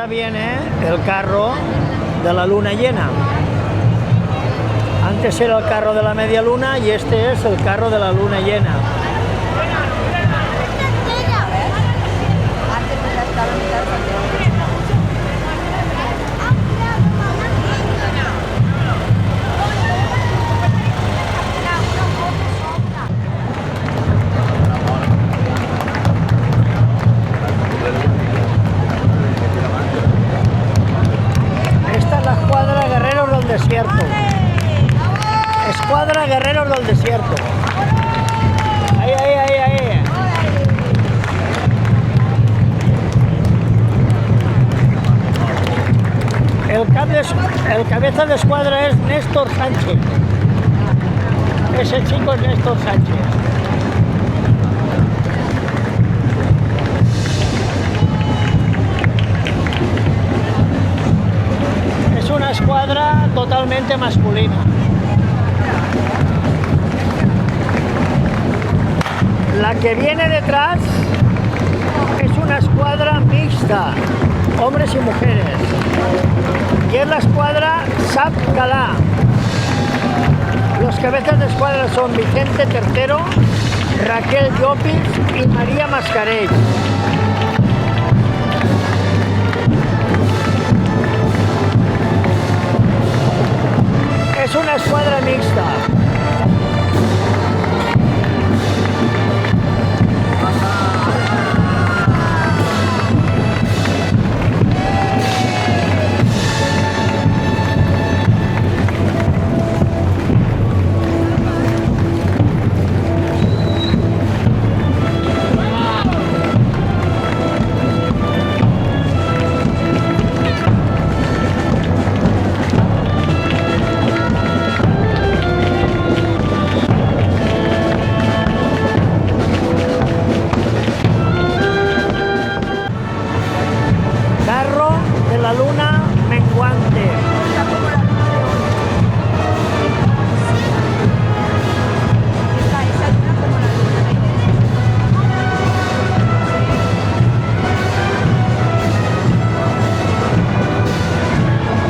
Viene el carro de la luna llena. Antes era el carro de la media luna y este es el carro de la luna llena. Desierto. Escuadra Guerreros del Desierto. Ahí, ahí, ahí, ahí. El cabeza de escuadra es Néstor Sánchez. Ese chico es Néstor Sánchez. Una escuadra totalmente masculina. La que viene detrás es una escuadra mixta, hombres y mujeres, y es la escuadra Sap Calà. Los cabezas de escuadra son Vicente III, Raquel Llopis y María Mascarell. Es una escuadra mixta. La luna menguante.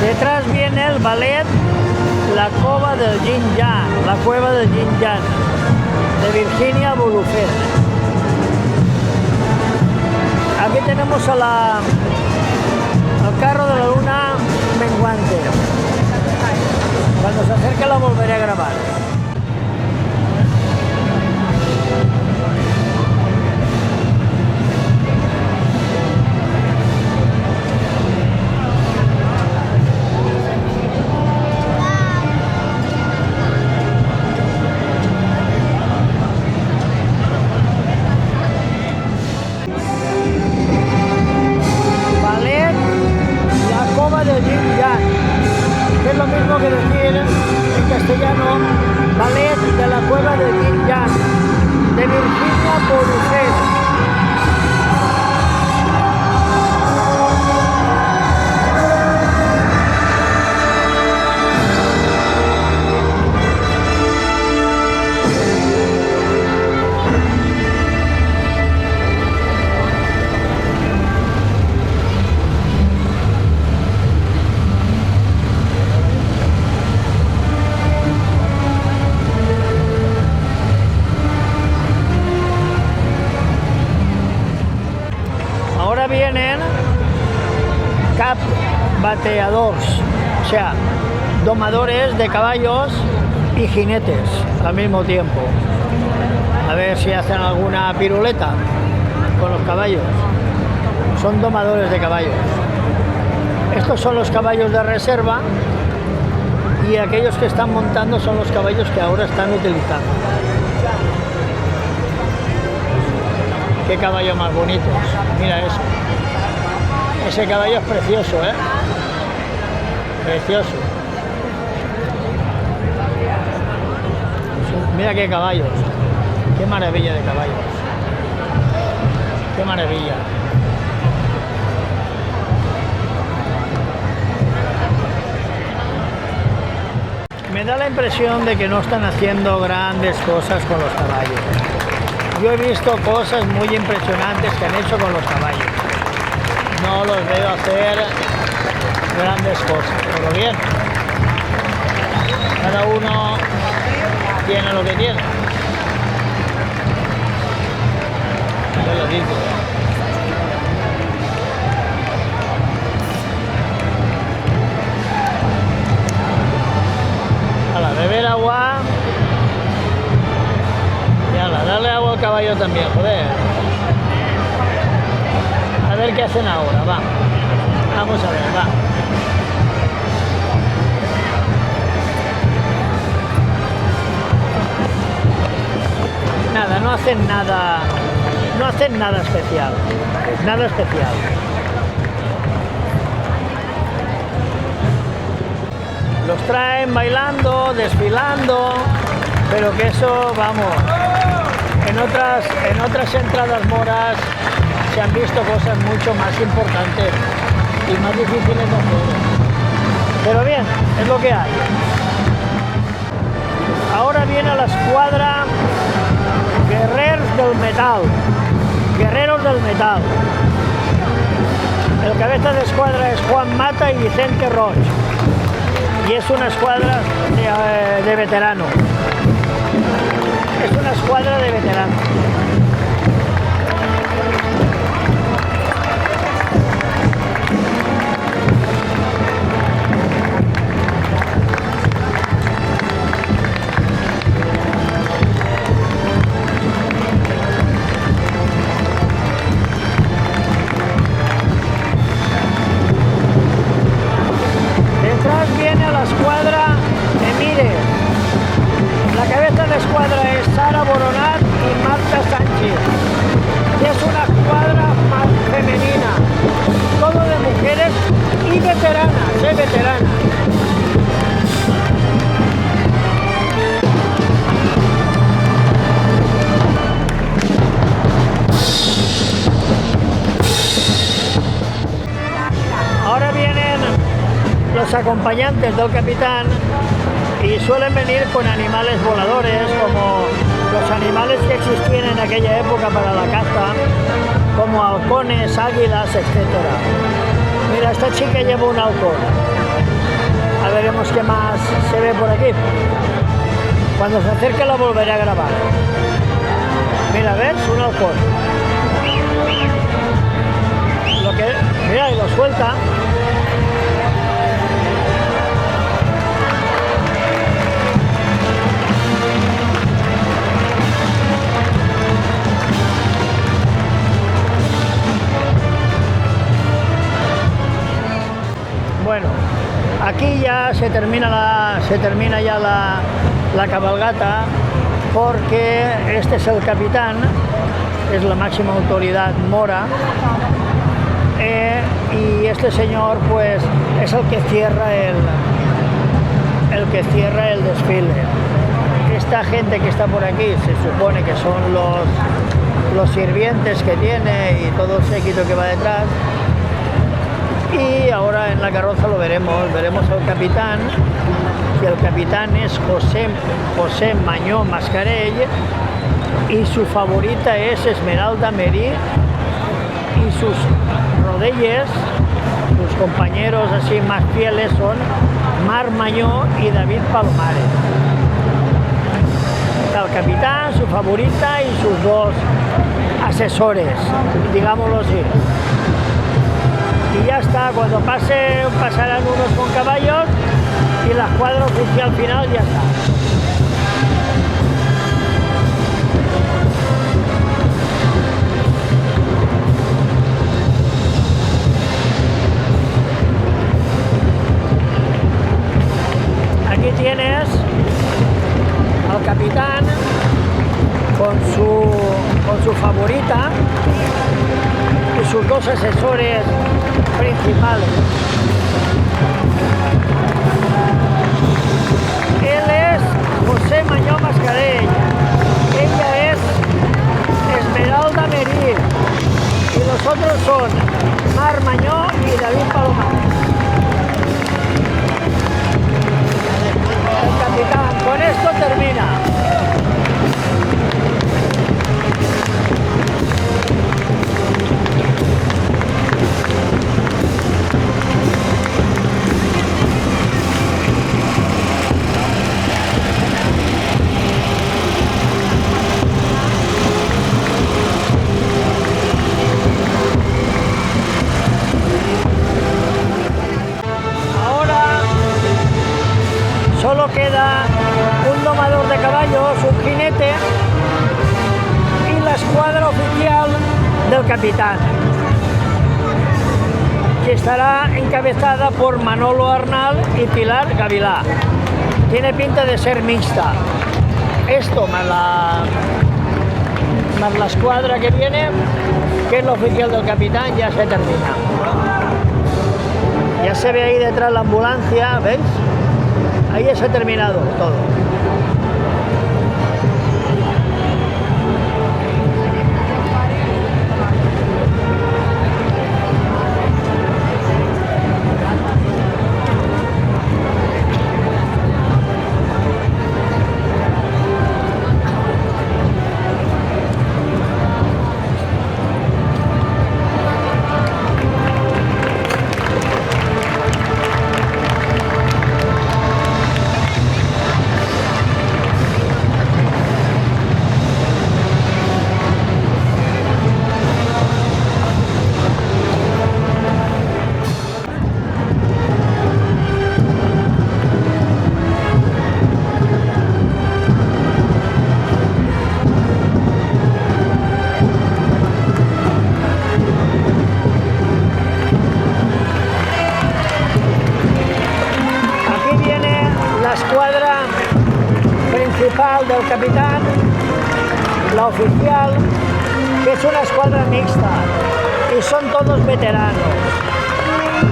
Detrás viene el ballet La Cova del Yin Yang, la cueva del Yin Yang, de Virginia Bolufer. Aquí tenemos a el carro de la luna menguante. Cuando se acerque la volveré a grabar. Borucet. Ahora vienen bateadores, o sea, domadores de caballos y jinetes al mismo tiempo. A ver si hacen alguna piruleta con los caballos. Son domadores de caballos. Estos son los caballos de reserva y aquellos que están montando son los caballos que ahora están utilizando. Qué caballo más bonitos, mira eso. Ese caballo es precioso, ¿eh? Precioso. Mira qué caballos. Qué maravilla de caballos. Qué maravilla. Me da la impresión de que no están haciendo grandes cosas con los caballos. Yo he visto cosas muy impresionantes que han hecho con los caballos. No los veo hacer grandes cosas, pero bien. Cada uno tiene lo que tiene. Yo lo digo. Ala, beber agua. Y ala, darle agua al caballo también, joder. A ver qué hacen ahora, va. Vamos a ver, va. Nada, no hacen nada especial. Nada especial. Los traen bailando, desfilando, pero que eso, vamos, en otras entradas moras se han visto cosas mucho más importantes y más difíciles de hacer. Pero bien, es lo que hay. Ahora viene la escuadra Guerreros del Metal. Guerreros del Metal. El cabeza de escuadra es Juan Mata y Vicente Roig. Y es una escuadra de veteranos. Es una escuadra de veteranos. La escuadra Emires. La cabeza de escuadra es Sara Boronat y Marta Sánchez. Y es una escuadra más femenina, todo de mujeres y veteranas, veteranas. Ahora vienen los acompañantes del capitán y suelen venir con animales voladores, como los animales que existían en aquella época para la caza, como halcones, águilas, etc. Mira, esta chica lleva un halcón. A veremos qué más se ve por aquí. Cuando se acerque la volveré a grabar. Mira, ¿ves? Un halcón. Mira, y lo suelta. Bueno, aquí ya se termina ya la cabalgata, porque este es el capitán, es la máxima autoridad mora, y este señor pues es el que cierra el desfile. esta gente que está por aquí se supone que son los sirvientes que tiene y todo el séquito que va detrás. Y ahora en la carroza lo veremos al capitán, y el capitán es José Mañó Mascarell, y su favorita es Esmeralda Merí, y sus rodelles, sus compañeros así más fieles son Mar Mañó y David Palomares. El capitán, su favorita y sus dos asesores, digámoslo así. Y ya está, cuando pasarán unos con caballos y la escuadra oficial final ya está. Aquí tienes al capitán con su favorita y sus dos asesores principales. Él es José Mañó Mascarell, ella es Esmeralda Merí y los otros son Mar Mañó y David Palomares. El capitán, con esto termina. Solo queda un domador de caballos, un jinete y la escuadra oficial del capitán, que estará encabezada por Manolo Arnal y Pilar Gavilá. Tiene pinta de ser mixta. Esto más la escuadra que viene, que es la oficial del capitán, ya se termina. Ya se ve ahí detrás la ambulancia, ¿veis? Ahí ya se ha terminado todo. Del capitán, la oficial, que es una escuadra mixta y son todos veteranos,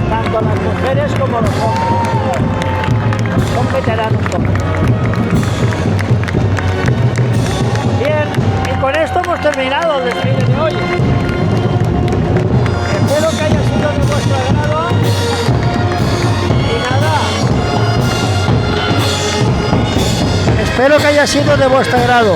tanto las mujeres como los hombres, son veteranos todos. Bien, y con esto hemos terminado el desfile de hoy. Espero que haya sido de vuestro agrado y nada. Espero que haya sido de vuestro agrado.